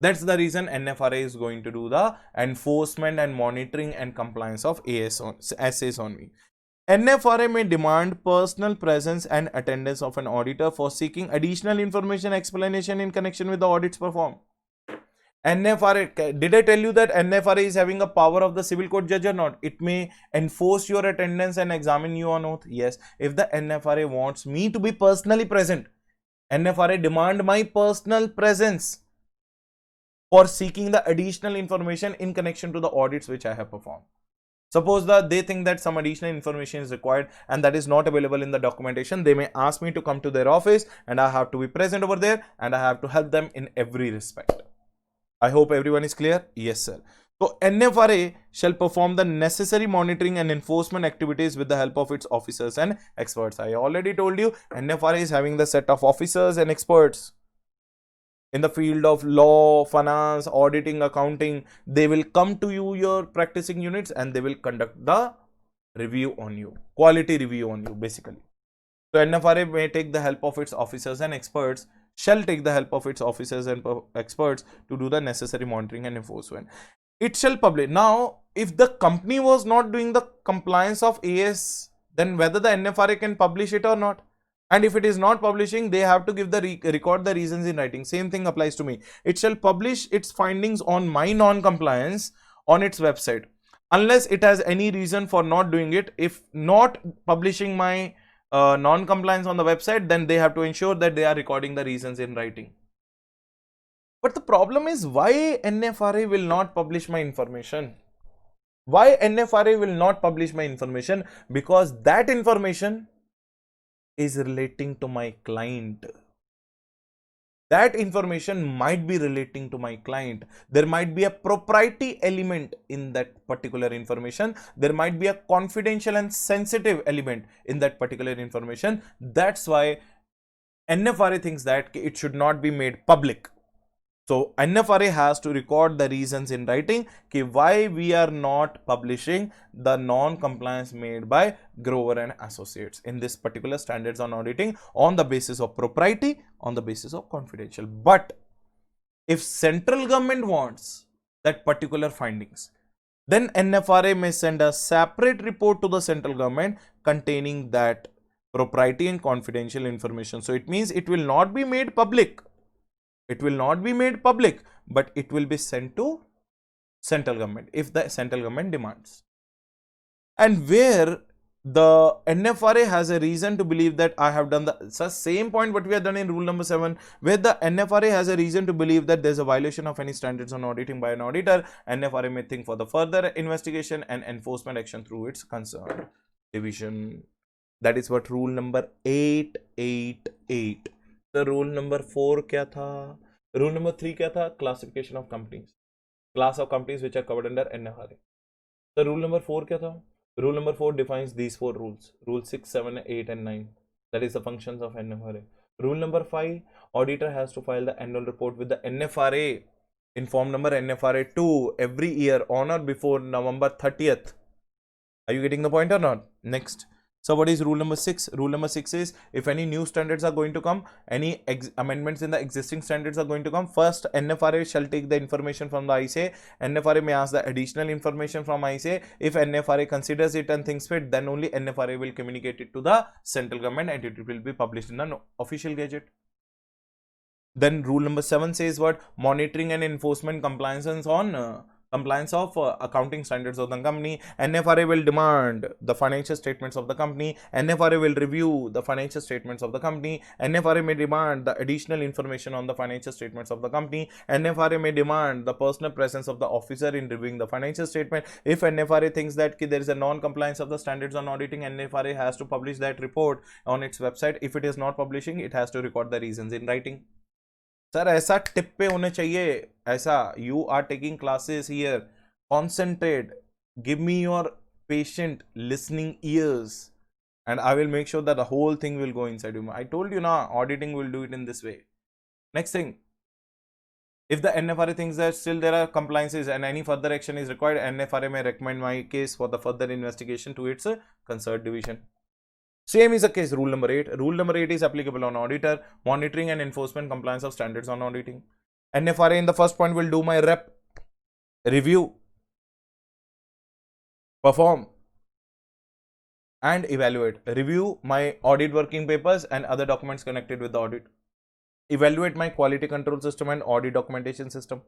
Speaker 1: That's the reason NFRA is going to do the enforcement and monitoring and compliance of essays on me. NFRA may demand personal presence and attendance of an auditor for seeking additional information, explanation in connection with the audits performed. NFRA, did I tell you that NFRA is having a power of the civil court judge or not? It may enforce your attendance and examine you on oath. Yes, if the NFRA wants me to be personally present, NFRA demand my personal presence for seeking the additional information in connection to the audits which I have performed. Suppose that they think that some additional information is required and that is not available in the documentation, they may ask me to come to their office and I have to be present over there and I have to help them in every respect. I hope everyone is clear. Yes, sir. So NFRA shall perform the necessary monitoring and enforcement activities with the help of its officers and experts. I already told you NFRA is having the set of officers and experts in the field of law, finance, auditing, accounting. They will come to you, your practicing units, and they will conduct the review on you, quality review on you basically. So NFRA may take the help of its officers and experts, shall take the help of its officers and experts to do the necessary monitoring and enforcement. It shall publish. Now, if the company was not doing the compliance of AS, then whether the NFRA can publish it or not. And if it is not publishing, they have to give the record the reasons in writing. Same thing applies to me. It shall publish its findings on my non-compliance on its website, unless it has any reason for not doing it. If not publishing my non-compliance on the website, then they have to ensure that they are recording the reasons in writing. But the problem is, why NFRA will not publish my information? Why NFRA will not publish my information? Because that information is relating to my client. That information might be relating to my client. There might be a proprietary element in that particular information. There might be a confidential and sensitive element in that particular information. That's why NFRA thinks that it should not be made public. So NFRA has to record the reasons in writing why we are not publishing the non-compliance made by Grover and Associates in this particular standards on auditing on the basis of propriety, on the basis of confidential. But if central government wants that particular findings, then NFRA may send a separate report to the central government containing that proprietary and confidential information. So it means it will not be made public. It will not be made public, but it will be sent to central government if the central government demands. And where the NFRA has a reason to believe that I have done the same point what we have done in rule number 7, where the NFRA has a reason to believe that there is a violation of any standards on auditing by an auditor, NFRA may think for the further investigation and enforcement action through its concerned division. That is what rule number 888. The rule number 4 क्या था? Rule number 3 क्या था? Classification of companies. Class of companies which are covered under NFRA. The rule number 4 क्या था? Rule number 4 defines these 4 rules. Rule 6, 7, 8 and 9. That is the functions of NFRA. Rule number 5, auditor has to file the annual report with the NFRA in form number NFRA 2 every year on or before November 30th. Are you getting the point or not? Next. So what is rule number 6? Rule number 6 is if any new standards are going to come, any amendments in the existing standards are going to come, first NFRA shall take the information from the ICA. NFRA may ask the additional information from ICA. If NFRA considers it and thinks fit, then only NFRA will communicate it to the central government and it will be published in the official gazette. Then rule number 7 says what? Monitoring and enforcement compliance on compliance of accounting standards of the company. NFRA will demand the financial statements of the company. NFRA will review the financial statements of the company. NFRA may demand the additional information on the financial statements of the company. NFRA may demand the personal presence of the officer in reviewing the financial statement. If NFRA thinks that there is a non-compliance of the standards on auditing, NFRA has to publish that report on its website. If it is not publishing, it has to record the reasons in writing. Sir ऐसा tip पे होने चाहिए, ऐसा you are taking classes here, concentrate, give me your patient listening ears and I will make sure that the whole thing will go inside you. I told you now, auditing will do it in this way. Next thing, if the NFRA thinks that still there are compliances and any further action is required, NFRA may recommend my case for the further investigation to its concerned division. Same is the case rule number 8. Rule number 8 is applicable on auditor, monitoring and enforcement compliance of standards on auditing. NFRA in the first point will do my review, perform and evaluate. Review my audit working papers and other documents connected with the audit. Evaluate my quality control system and audit documentation system.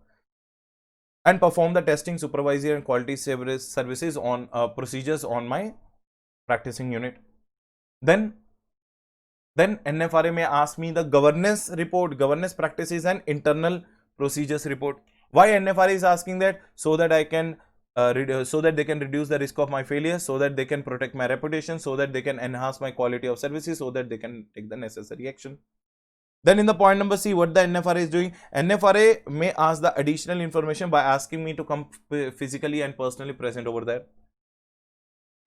Speaker 1: And perform the testing, supervisory and quality services on procedures on my practicing unit. Then NFRA may ask me the governance report, governance practices and internal procedures report. Why NFRA is asking that? So that I can so that they can reduce the risk of my failure, so that they can protect my reputation, so that they can enhance my quality of services, so that they can take the necessary action. Then in the point number C, what the NFRA is doing? NFRA may ask the additional information by asking me to come physically and personally present over there.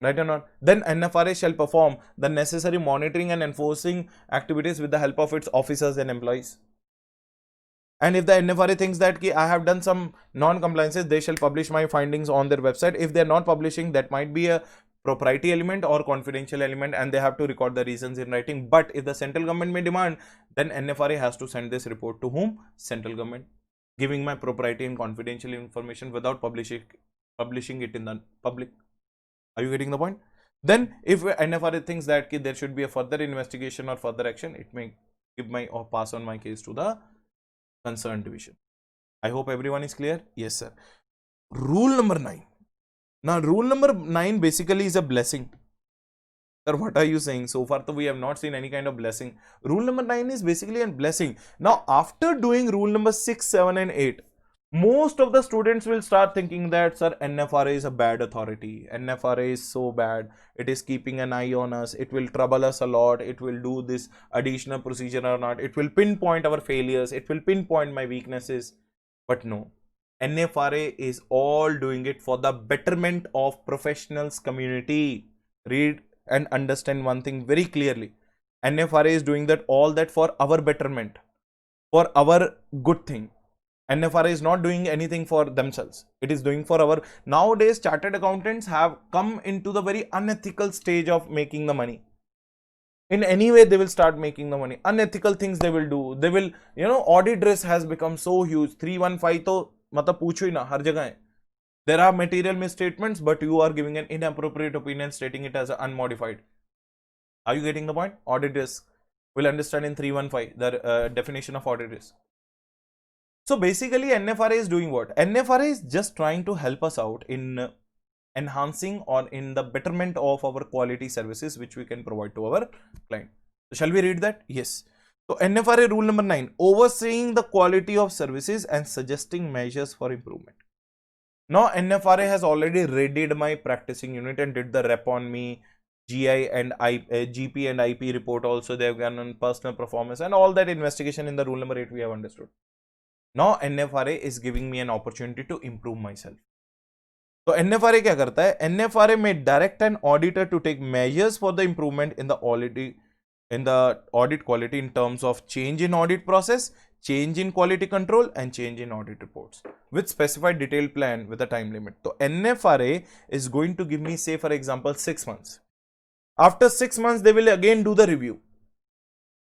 Speaker 1: Right or not? Then NFRA shall perform the necessary monitoring and enforcing activities with the help of its officers and employees. And if the NFRA thinks that I have done some non-compliances, they shall publish my findings on their website. If they are not publishing, that might be a proprietary element or confidential element and they have to record the reasons in writing. But if the central government may demand, then NFRA has to send this report to whom? Central government, giving my proprietary and confidential information without publishing it in the public. Are you getting the point? Then if NFRA thinks that there should be a further investigation or further action, it may give my or pass on my case to the concerned division. I hope everyone is clear. Yes sir. Rule number 9. Now rule number 9 basically is a blessing. Sir, what are you saying? So far we have not seen any kind of blessing. Rule number 9 is basically a blessing. Now after doing rule number 6, 7 and 8, most of the students will start thinking that, sir, NFRA is a bad authority. NFRA is so bad. It is keeping an eye on us. It will trouble us a lot. It will do this additional procedure or not. It will pinpoint our failures. It will pinpoint my weaknesses. But no, NFRA is all doing it for the betterment of professionals community. Read and understand one thing very clearly. NFRA is doing that all that for our betterment, for our good thing. NFRA is not doing anything for themselves. It is doing for our... Nowadays, chartered accountants have come into the very unethical stage of making the money. In any way, they will start making the money. Unethical things they will do. They will, you know, audit risk has become so huge. 315 तो मतलब पूछो ही ना, हर जगह है. There are material misstatements, but you are giving an inappropriate opinion stating it as unmodified. Are you getting the point? Audit risk. We'll understand in 315 the definition of audit risk. So basically NFRA is doing what? NFRA is just trying to help us out in enhancing or in the betterment of our quality services which we can provide to our client. So shall we read that? Yes. So NFRA rule number 9, overseeing the quality of services and suggesting measures for improvement. Now NFRA has already raided my practicing unit and did the rep on me, GI and GP and IP report also. They have done on personal performance and all that investigation in the rule number 8 we have understood. Now NFRA is giving me an opportunity to improve myself. So NFRA क्या करता है? NFRA may direct an auditor to take measures for the improvement in the audit quality in terms of change in audit process, change in quality control and change in audit reports with specified detailed plan with a time limit. So NFRA is going to give me, say for example, 6 months. After 6 months they will again do the review.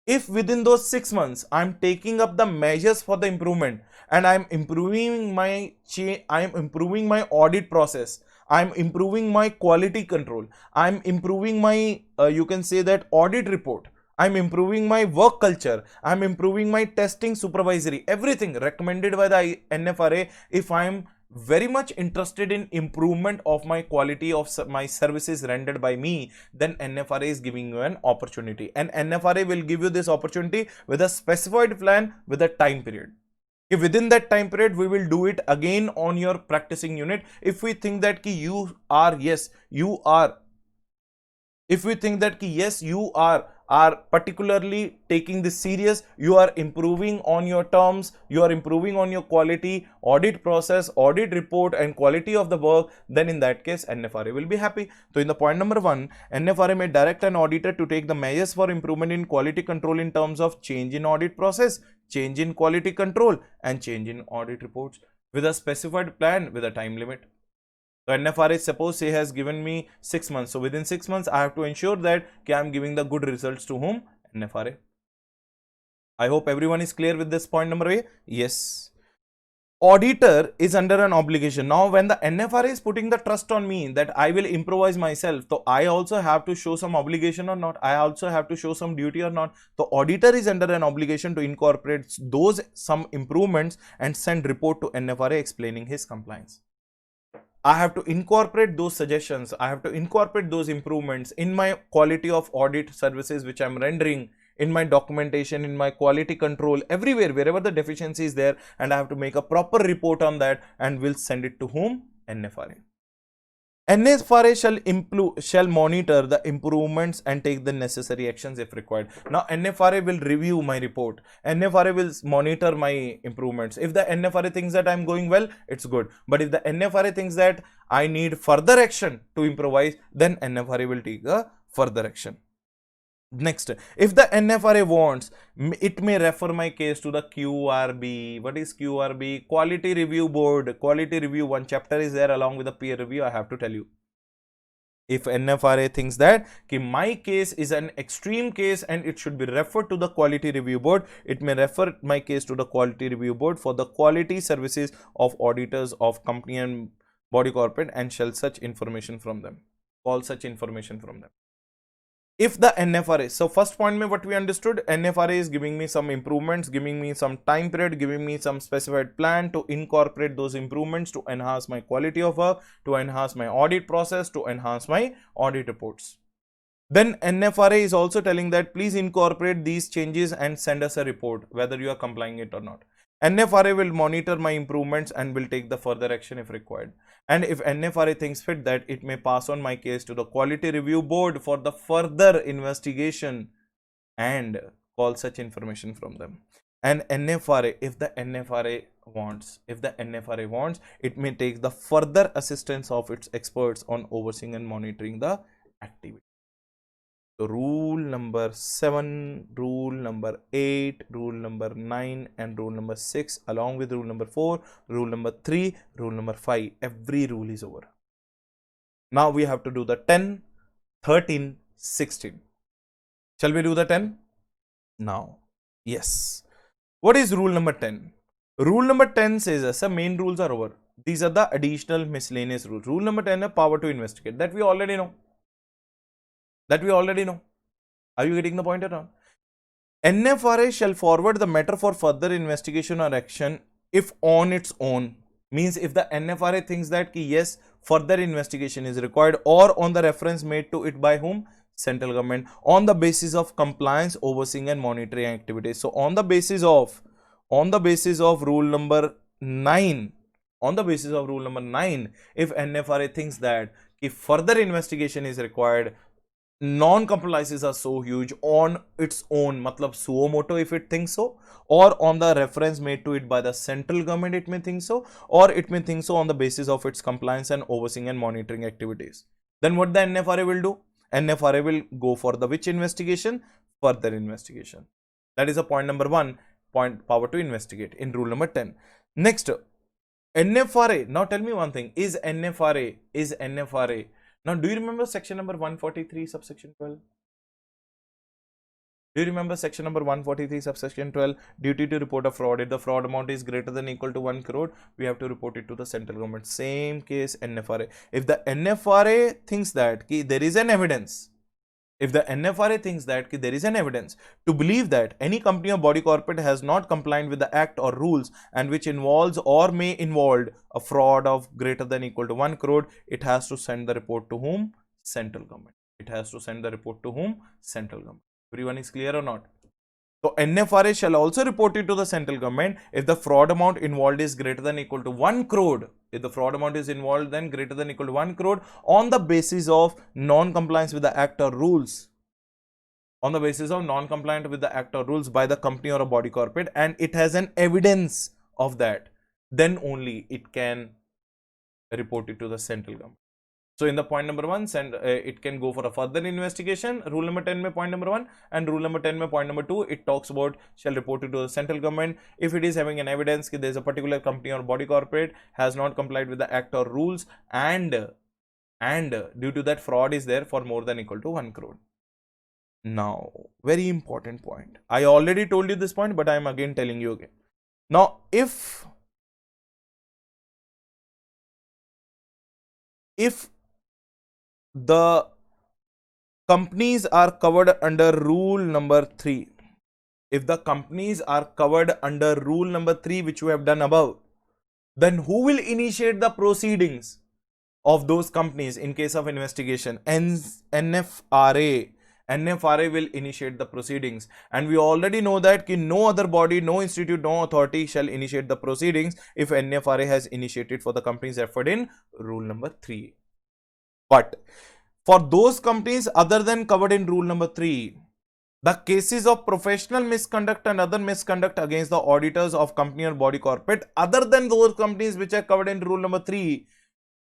Speaker 1: If within those 6 months I'm taking up the measures for the improvement and I'm improving my audit process, I'm improving my quality control, I'm improving my you can say that audit report, I'm improving my work culture, I'm improving my testing supervisory, everything recommended by the NFRA. If I'm very much interested in improvement of my quality of my services rendered by me, then NFRA is giving you an opportunity, and NFRA will give you this opportunity with a specified plan with a time period. If within that time period we will do it again on your practicing unit. If we think that you are particularly taking this serious, you are improving on your terms, you are improving on your quality, audit process, audit report and quality of the work, then in that case NFRA will be happy. So in the point number 1, NFRA may direct an auditor to take the measures for improvement in quality control in terms of change in audit process, change in quality control and change in audit reports with a specified plan with a time limit. So NFRA, suppose he has given me 6 months. So within 6 months, I have to ensure that I am giving the good results to whom? NFRA. I hope everyone is clear with this point number A. Yes. Auditor is under an obligation. Now, when the NFRA is putting the trust on me that I will improvise myself, so I also have to show some obligation or not. I also have to show some duty or not. The auditor is under an obligation to incorporate those some improvements and send report to NFRA explaining his compliance. I have to incorporate those suggestions, I have to incorporate those improvements in my quality of audit services which I am rendering, in my documentation, in my quality control, everywhere, wherever the deficiency is there, and I have to make a proper report on that and will send it to whom? NFRA. NFRA shall monitor the improvements and take the necessary actions if required. Now NFRA will review my report. NFRA will monitor my improvements. If the NFRA thinks that I'm going well, it's good. But if the NFRA thinks that I need further action to improvise, then NFRA will take a further action. Next, if the NFRA wants, it may refer my case to the QRB. What is QRB? Quality Review Board. Quality Review, one chapter is there along with the peer review. I have to tell you. If NFRA thinks that my case is an extreme case and it should be referred to the Quality Review Board, it may refer my case to the Quality Review Board for the quality services of auditors of company and body corporate and shall such information from them. Call such information from them. If the NFRA, so first point mein what we understood, NFRA is giving me some improvements, giving me some time period, giving me some specified plan to incorporate those improvements to enhance my quality of work, to enhance my audit process, to enhance my audit reports. Then NFRA is also telling that please incorporate these changes and send us a report whether you are complying it or not. NFRA will monitor my improvements and will take the further action if required. And if NFRA thinks fit that, it may pass on my case to the Quality Review Board for the further investigation and call such information from them. And NFRA, if the NFRA wants, it may take the further assistance of its experts on overseeing and monitoring the activity. So rule number 7, rule number 8, rule number 9 and rule number 6 along with rule number 4, rule number 3, rule number 5, every rule is over. Now we have to do the 10, 13, 16. Shall we do the 10? Now, yes. What is rule number 10? Rule number 10 says as the main rules are over. These are the additional miscellaneous rules. Rule number 10 is power to investigate. That we already know. Are you getting the point or not? NFRA shall forward the matter for further investigation or action if on its own. Means if the NFRA thinks that yes, further investigation is required, or on the reference made to it by whom? Central government, on the basis of compliance, overseeing and monitoring activities. So on the basis of rule number 9, if NFRA thinks that if further investigation is required, non-compliances are so huge on its own, matlab suo moto if it thinks so, or on the reference made to it by the central government it may think so, or it may think so on the basis of its compliance and overseeing and monitoring activities. Then what the NFRA will do? NFRA will go for the which investigation? Further investigation. That is a point number 1, point power to investigate in rule number 10. Next, NFRA. Now tell me one thing, is NFRA. Now, do you remember section number 143 subsection 12? Do you remember section number 143 subsection 12? Duty to report a fraud. If the fraud amount is greater than equal to 1 crore, we have to report it to the central government. Same case NFRA. If the NFRA thinks that there is an evidence, to believe that any company or body corporate has not complied with the act or rules and which involves or may involve a fraud of greater than equal to 1 crore, it has to send the report to whom? Central government. Everyone is clear or not? So NFRA shall also report it to the central government if the fraud amount involved is greater than equal to 1 crore. If the fraud amount is involved then greater than equal to 1 crore on the basis of non-compliance with the act or rules. On the basis of non-compliant with the act or rules by the company or a body corporate, and it has an evidence of that, then only it can report it to the central government. So in the point number 1, it can go for a further investigation. Rule number 10 mein point number 1, and rule number 10 mein point number 2, it talks about shall report it to the central government if it is having an evidence that there is a particular company or body corporate has not complied with the act or rules, and due to that fraud is there for more than equal to 1 crore. Now, very important point. I already told you this point, but I am again telling you again. Now, if the companies are covered under rule number 3, which we have done above, then who will initiate the proceedings of those companies in case of investigation? NFRA will initiate the proceedings, and we already know that no other body, no institute, no authority shall initiate the proceedings if NFRA has initiated for the companies referred in rule number 3. But for those companies other than covered in rule number 3, the cases of professional misconduct and other misconduct against the auditors of company or body corporate other than those companies which are covered in rule number 3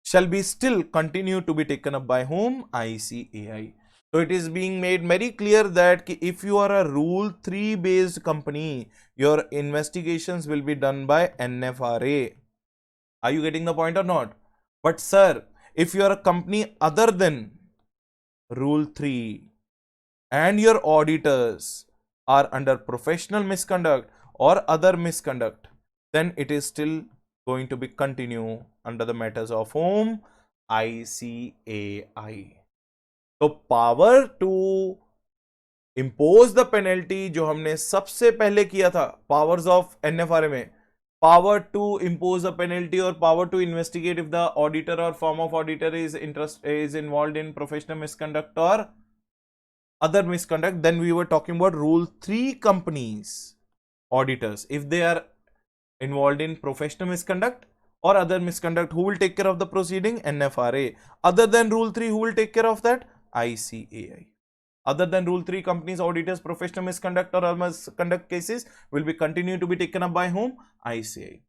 Speaker 1: shall be still continue to be taken up by whom? ICAI. So it is being made very clear that if you are a rule 3 based company, your investigations will be done by NFRA. Are you getting the point or not? But sir, if you are a company other than rule 3 and your auditors are under professional misconduct or other misconduct, then it is still going to be continue under the matters of whom? ICAI. तो power to impose the penalty जो हमने सबसे पहले किया था powers of NFRA में, power to impose the penalty और power to investigate if the auditor और firm of auditor is involved in professional misconduct और other misconduct, then we were talking about rule 3 companies auditors. If they are involved in professional misconduct or other misconduct, who will take care of the proceeding? NFRA. Other than rule 3, who will take care of that? ICAI. Other than rule 3 companies auditors professional misconduct or other misconduct cases will be continue to be taken up by whom? ICAI.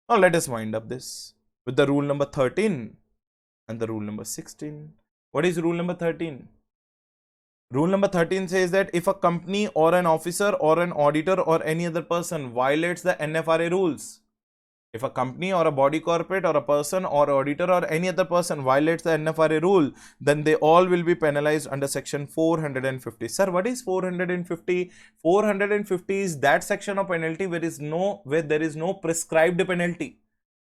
Speaker 1: Now let us wind up this with the rule number 13 and the rule number 16. What is rule number 13? Rule number 13 says that if a company or an officer or an auditor or any other person violates the NFRA rules, if a company or a body corporate or a person or auditor or any other person violates the NFRA rule, then they all will be penalized under section 450. Sir, what is 450? 450 is that section of penalty where there is no prescribed penalty.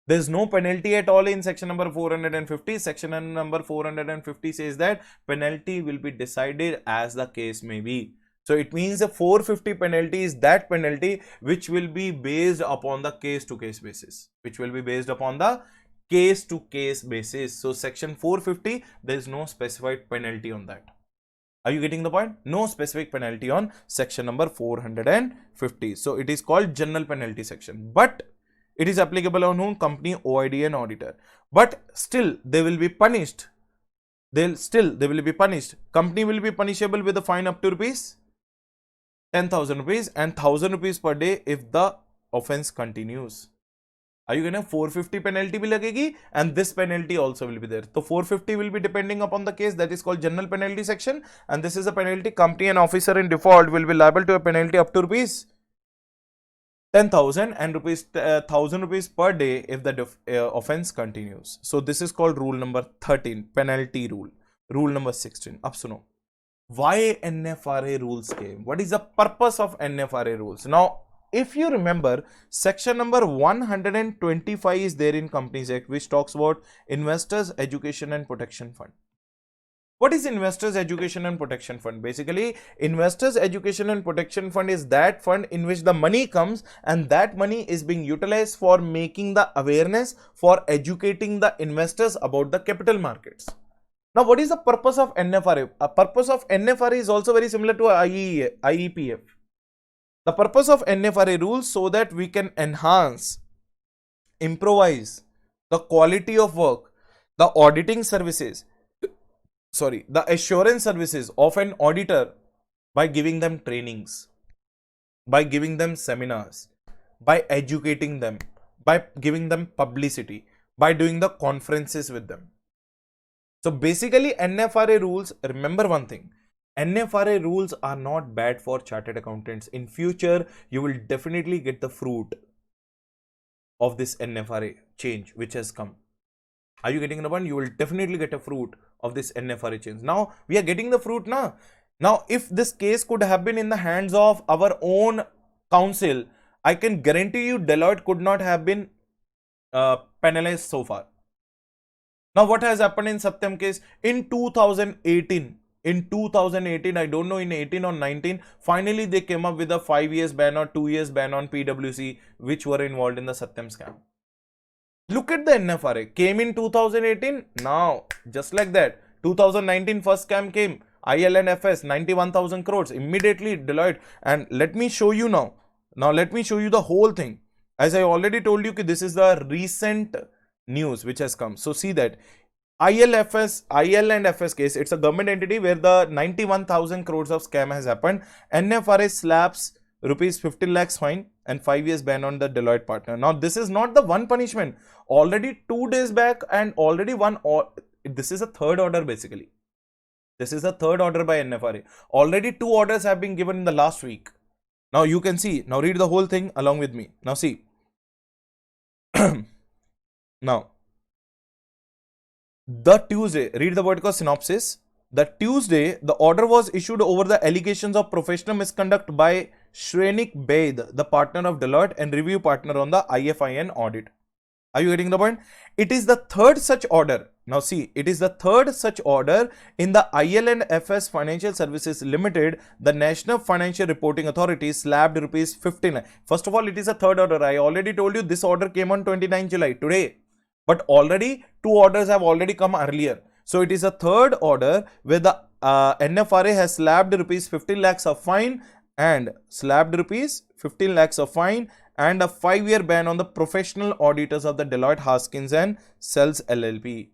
Speaker 1: There's no penalty at all in section number 450. Section number 450 says that penalty will be decided as the case may be. So it means the 450 penalty is that penalty which will be based upon the case-to-case basis. Which will be based upon the case-to-case basis. So section 450, there is no specified penalty on that. Are you getting the point? No specific penalty on section number 450. So it is called general penalty section. But it is applicable on whom? Company, OID and auditor. But still they will be punished. They will be punished. Company will be punishable with a fine up to rupees 10,000 rupees and 1,000 rupees per day if the offense continues. Are you getting 450 penalty bhi lagegi and this penalty also will be there. So 450 will be depending upon the case, that is called general penalty section, and this is a penalty. Company and officer in default will be liable to a penalty up to rupees 10,000 and rupees 1,000 rupees per day if the offense continues. So this is called rule number 13, penalty rule. Rule number 16. Ab suno. Why NFRA rules came? What is the purpose of NFRA rules? Now, if you remember, section number 125 is there in Companies Act, which talks about Investors Education and Protection Fund. What is Investors Education and Protection Fund? Basically, Investors Education and Protection Fund is that fund in which the money comes and that money is being utilized for making the awareness, for educating the investors about the capital markets. Now, what is the purpose of NFRA? A purpose of NFRA is also very similar to IEPF. The purpose of NFRA rules so that we can enhance, improvise the quality of work, the auditing services, the assurance services of an auditor by giving them trainings, by giving them seminars, by educating them, by giving them publicity, by doing the conferences with them. So basically NFRA rules, remember one thing, NFRA rules are not bad for chartered accountants. In future, you will definitely get the fruit of this NFRA change which has come. Are you getting the point? You will definitely get a fruit of this NFRA change. Now, we are getting the fruit now. Now, if this case could have been in the hands of our own counsel, I can guarantee you Deloitte could not have been penalized so far. Now, what has happened in Satyam case? In 2018, I don't know in 18 or 19, finally they came up with a 5 years ban or 2 years ban on PwC, which were involved in the Satyam scam. Look at the NFRA, came in 2018, now just like that, 2019 first scam came, IL&FS, 91,000 crores, immediately Deloitte, and let me show you now. Now let me show you the whole thing. As I already told you, this is the recent news which has come. So see that IL&FS case, it's a government entity where the 91,000 crores of scam has happened. NFRA slaps rupees 15 lakhs fine and 5 years ban on the Deloitte partner. Now this is not the one punishment. Already 2 days back and already this is a third order basically. This is a third order by NFRA. Already 2 orders have been given in the last week. Now you can see, now read the whole thing along with me. Now see. Now, the Tuesday, read the word called synopsis. The Tuesday, the order was issued over the allegations of professional misconduct by Shrenik Baid, the partner of Deloitte and review partner on the IFIN audit. Are you getting the point? It is the third such order. Now see, it is the third such order in the IL&FS Financial Services Limited, the National Financial Reporting Authority slapped rupees 15. First of all, it is a third order. I already told you this order came on 29 July, today. But already 2 orders have already come earlier. So it is a third order where the NFRA has slapped rupees 15 lakhs of fine and slapped rupees 15 lakhs of fine and a 5-year ban on the professional auditors of the Deloitte Haskins and Sells LLP.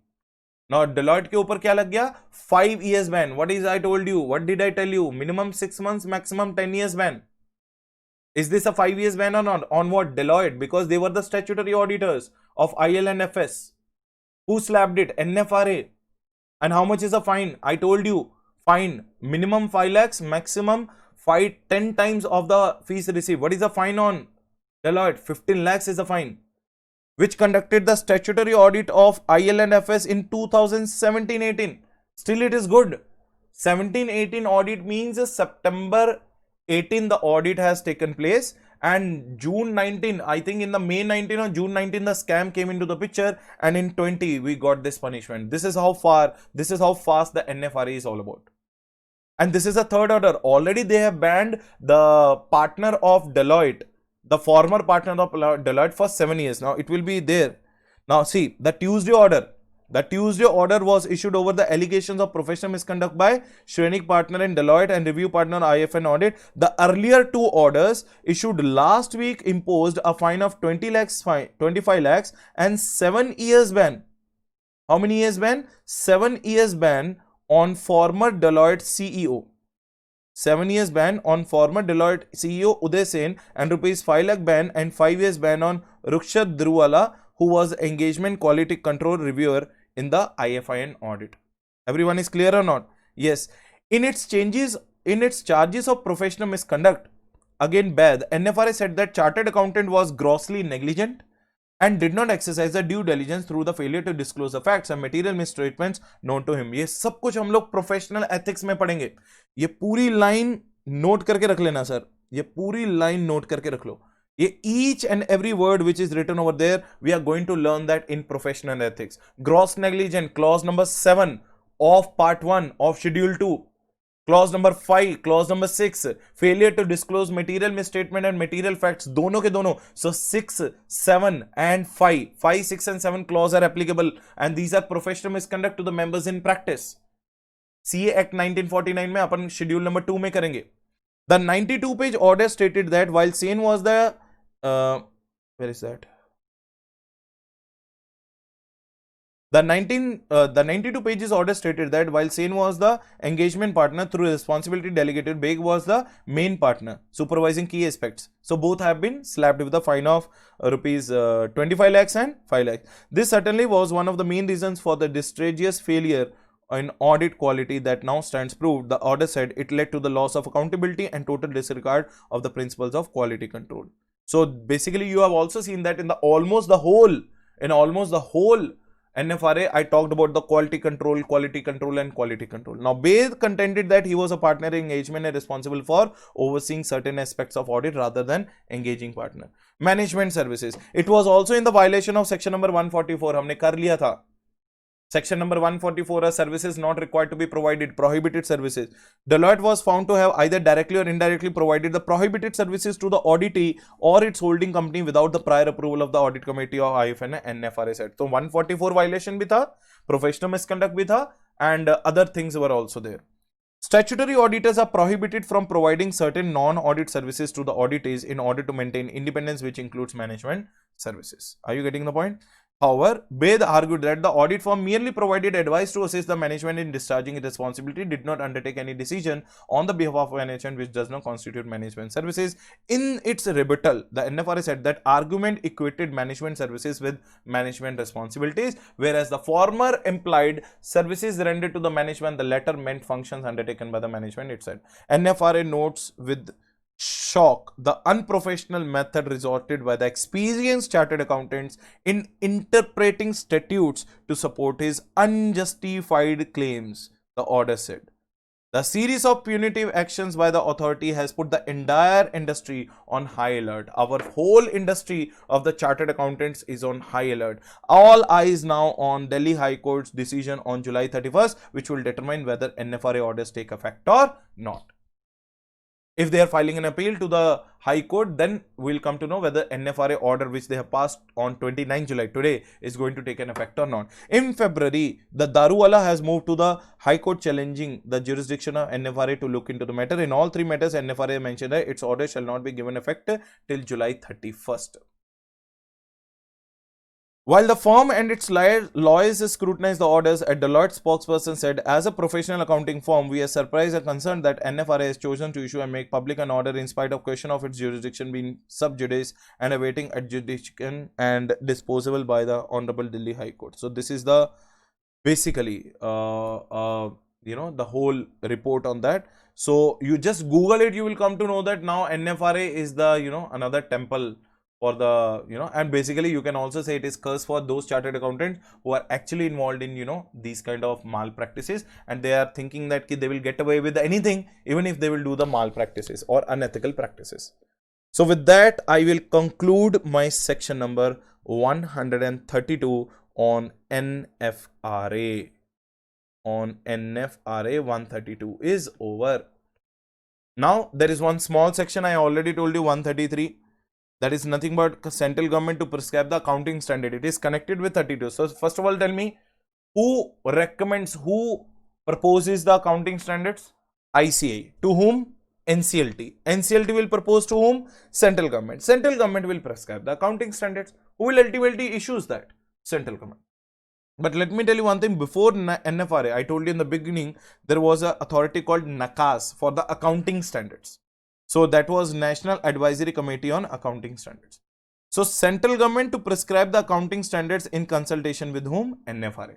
Speaker 1: Now Deloitte ke upar kya lag gaya? 5 years ban. What is I told you? What did I tell you? Minimum 6 months, maximum 10 years ban. Is this a 5 years ban or not? On what? Deloitte, because they were the statutory auditors of IL&FS. Who slapped it? NFRA. And how much is the fine? I told you, fine minimum 5 lakhs, maximum 10 times of the fees received. What is the fine on Deloitte? 15 lakhs is the fine, which conducted the statutory audit of IL&FS in 2017-18. Still it is good. 17-18 audit means September 18 the audit has taken place And June 19, I think in the May 19 or June 19, the scam came into the picture, and in 20 we got this punishment. This is how fast the NFRA is all about. And this is a third order. Already they have banned the partner of Deloitte, the former partner of Deloitte, for 7 years. Now it will be there. Now see, the Tuesday order. The Tuesday order was issued over the allegations of professional misconduct by Shrenik partner in Deloitte and review partner IFN audit. The earlier two orders issued last week imposed a fine of 20 lakhs, 25 lakhs and 7 years ban. How many years ban? 7 years ban on former Deloitte CEO. 7 years ban on former Deloitte CEO Uday Sen, and rupees 5 lakh ban and 5 years ban on Rukshat Dhruwala, who was engagement quality control reviewer in the IFIN audit. Everyone is clear or not? Yes. In its charges of professional misconduct, again the NFRA said that chartered accountant was grossly negligent and did not exercise the due diligence through the failure to disclose the facts and material misstatements known to him. ये सब कुछ हम लोग professional ethics में पढ़ेंगे. ये पूरी line note करके रख लेना सर. ये पूरी लाइन नोट करके रख लो. Each and every word which is written over there, we are going to learn that in professional ethics. Gross negligence, clause number 7 of part 1 of schedule 2. Clause number 5, clause number 6, failure to disclose material misstatement and material facts, दोनों के दोनों. So 6, 7 and 5, 5, 6 and 7 clause are applicable, and these are professional misconduct to the members in practice. CA Act 1949 में अपन schedule number 2 में करेंगे. The 92 page order stated that while Sen was the where is that? The 92 pages order stated that while Sen was the engagement partner through responsibility delegated, Beg was the main partner supervising key aspects. So both have been slapped with a fine of rupees 25 lakhs and 5 lakhs. This certainly was one of the main reasons for the disastrous failure in audit quality that now stands proved. The order said it led to the loss of accountability and total disregard of the principles of quality control. So basically you have also seen that in almost the whole NFRA, I talked about the quality control and quality control. Now, Baid contended that he was a partner in engagement and responsible for overseeing certain aspects of audit rather than engaging partner. Management services. It was also in the violation of section number 144. हमने कर लिया था. Section number 144 are services not required to be provided, prohibited services. Deloitte was found to have either directly or indirectly provided the prohibited services to the auditee or its holding company without the prior approval of the audit committee or IFN and NFRA said. So 144 violation bhi tha, professional misconduct bhi tha, and other things were also there. Statutory auditors are prohibited from providing certain non-audit services to the auditees in order to maintain independence, which includes management services. Are you getting the point? However, Baid argued that the audit firm merely provided advice to assist the management in discharging its responsibility, did not undertake any decision on the behalf of management, which does not constitute management services. In its rebuttal, the NFRA said that argument equated management services with management responsibilities, whereas the former implied services rendered to the management, the latter meant functions undertaken by the management, it said. NFRA notes with shock the unprofessional method resorted by the experienced chartered accountants in interpreting statutes to support his unjustified claims, the order said. The series of punitive actions by the authority has put the entire industry on high alert. Our whole industry of the chartered accountants is on high alert. All eyes now on Delhi High Court's decision on July 31st, which will determine whether NFRA orders take effect or not. If they are filing an appeal to the High Court, then we'll come to know whether NFRA order which they have passed on 29 July today is going to take an effect or not. In February, the Daruwala has moved to the High Court challenging the jurisdiction of NFRA to look into the matter. In all three matters, NFRA mentioned that its order shall not be given effect till July 31st. While the firm and its lawyers scrutinized the orders, a Deloitte spokesperson said, as a professional accounting firm, we are surprised and concerned that NFRA has chosen to issue and make public an order in spite of question of its jurisdiction being sub judice and awaiting adjudication and disposal by the Honorable Delhi High Court. So this is the basically the whole report on that. So you just Google it, you will come to know that now NFRA is the another temple for the and basically you can also say it is curse for those chartered accountants who are actually involved in these kind of malpractices, and they are thinking that they will get away with anything even if they will do the malpractices or unethical practices. So with that, I will conclude my section number 132 on NFRA. On NFRA 132 is over. Now there is one small section I already told you, 133. That is nothing but central government to prescribe the accounting standard. It is connected with 32. So first of all, tell me who recommends, who proposes the accounting standards? ICAI. To whom? NCLT. NCLT will propose to whom? Central government. Central government will prescribe the accounting standards. Who will ultimately issues that? Central government. But let me tell you one thing, before NFRA, I told you in the beginning, there was an authority called NACAS for the accounting standards. So that was National Advisory Committee on Accounting Standards. So central government to prescribe the accounting standards in consultation with whom? NFRA.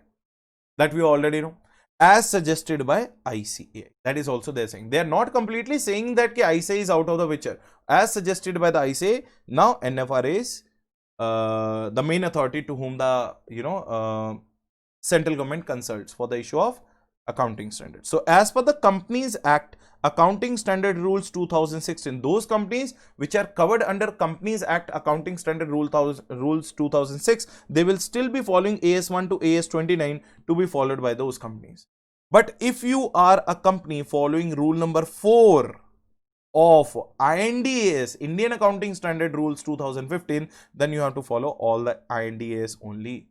Speaker 1: That we already know. As suggested by ICAI. That is also they're saying. They are not completely saying that ICAI is out of the picture. As suggested by the ICAI, now NFRA is the main authority to whom the central government consults for the issue of accounting standards. So as per the Companies Act, Accounting Standard Rules 2016, those companies which are covered under Companies Act Accounting Standard Rules 2006, they will still be following AS1 to AS29 to be followed by those companies. But if you are a company following rule number 4 of IND-AS, Indian Accounting Standard Rules 2015, then you have to follow all the IND-AS only.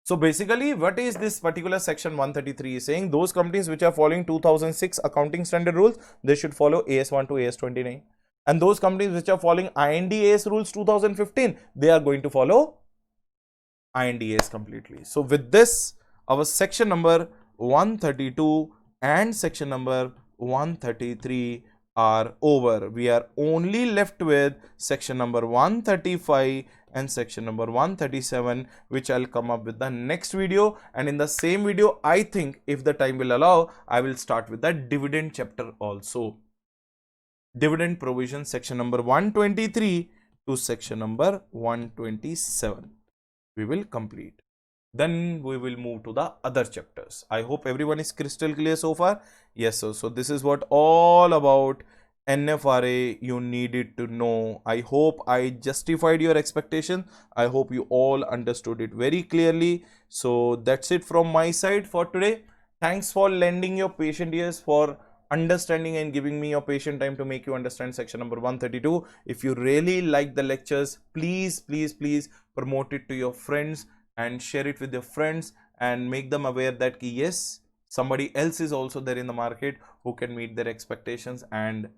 Speaker 1: So basically, what is this particular section 133 is saying? Those companies which are following 2006 accounting standard rules, they should follow AS1 to AS29. And those companies which are following IND-AS rules 2015, they are going to follow IND-AS completely. So with this, our section number 132 and section number 133 are over. We are only left with section number 135 and section number 137, which I'll come up with the next video. And in the same video, I think if the time will allow, I will start with the dividend chapter also. Dividend provision section number 123 to section number 127 we will complete. Then we will move to the other chapters. I hope everyone is crystal clear so far. Yes, so this is what all about NFRA you needed to know. I hope I justified your expectation. I hope you all understood it very clearly. So that's it from my side for today. Thanks for lending your patient ears, for understanding and giving me your patient time to make you understand section number 132. If you really like the lectures, please promote it to your friends and share it with your friends and make them aware that yes, somebody else is also there in the market who can meet their expectations and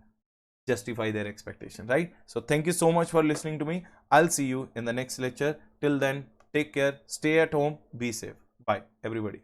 Speaker 1: justify their expectations, right? So thank you so much for listening to me. I'll see you in the next lecture. Till then, take care, stay at home, be safe. Bye everybody.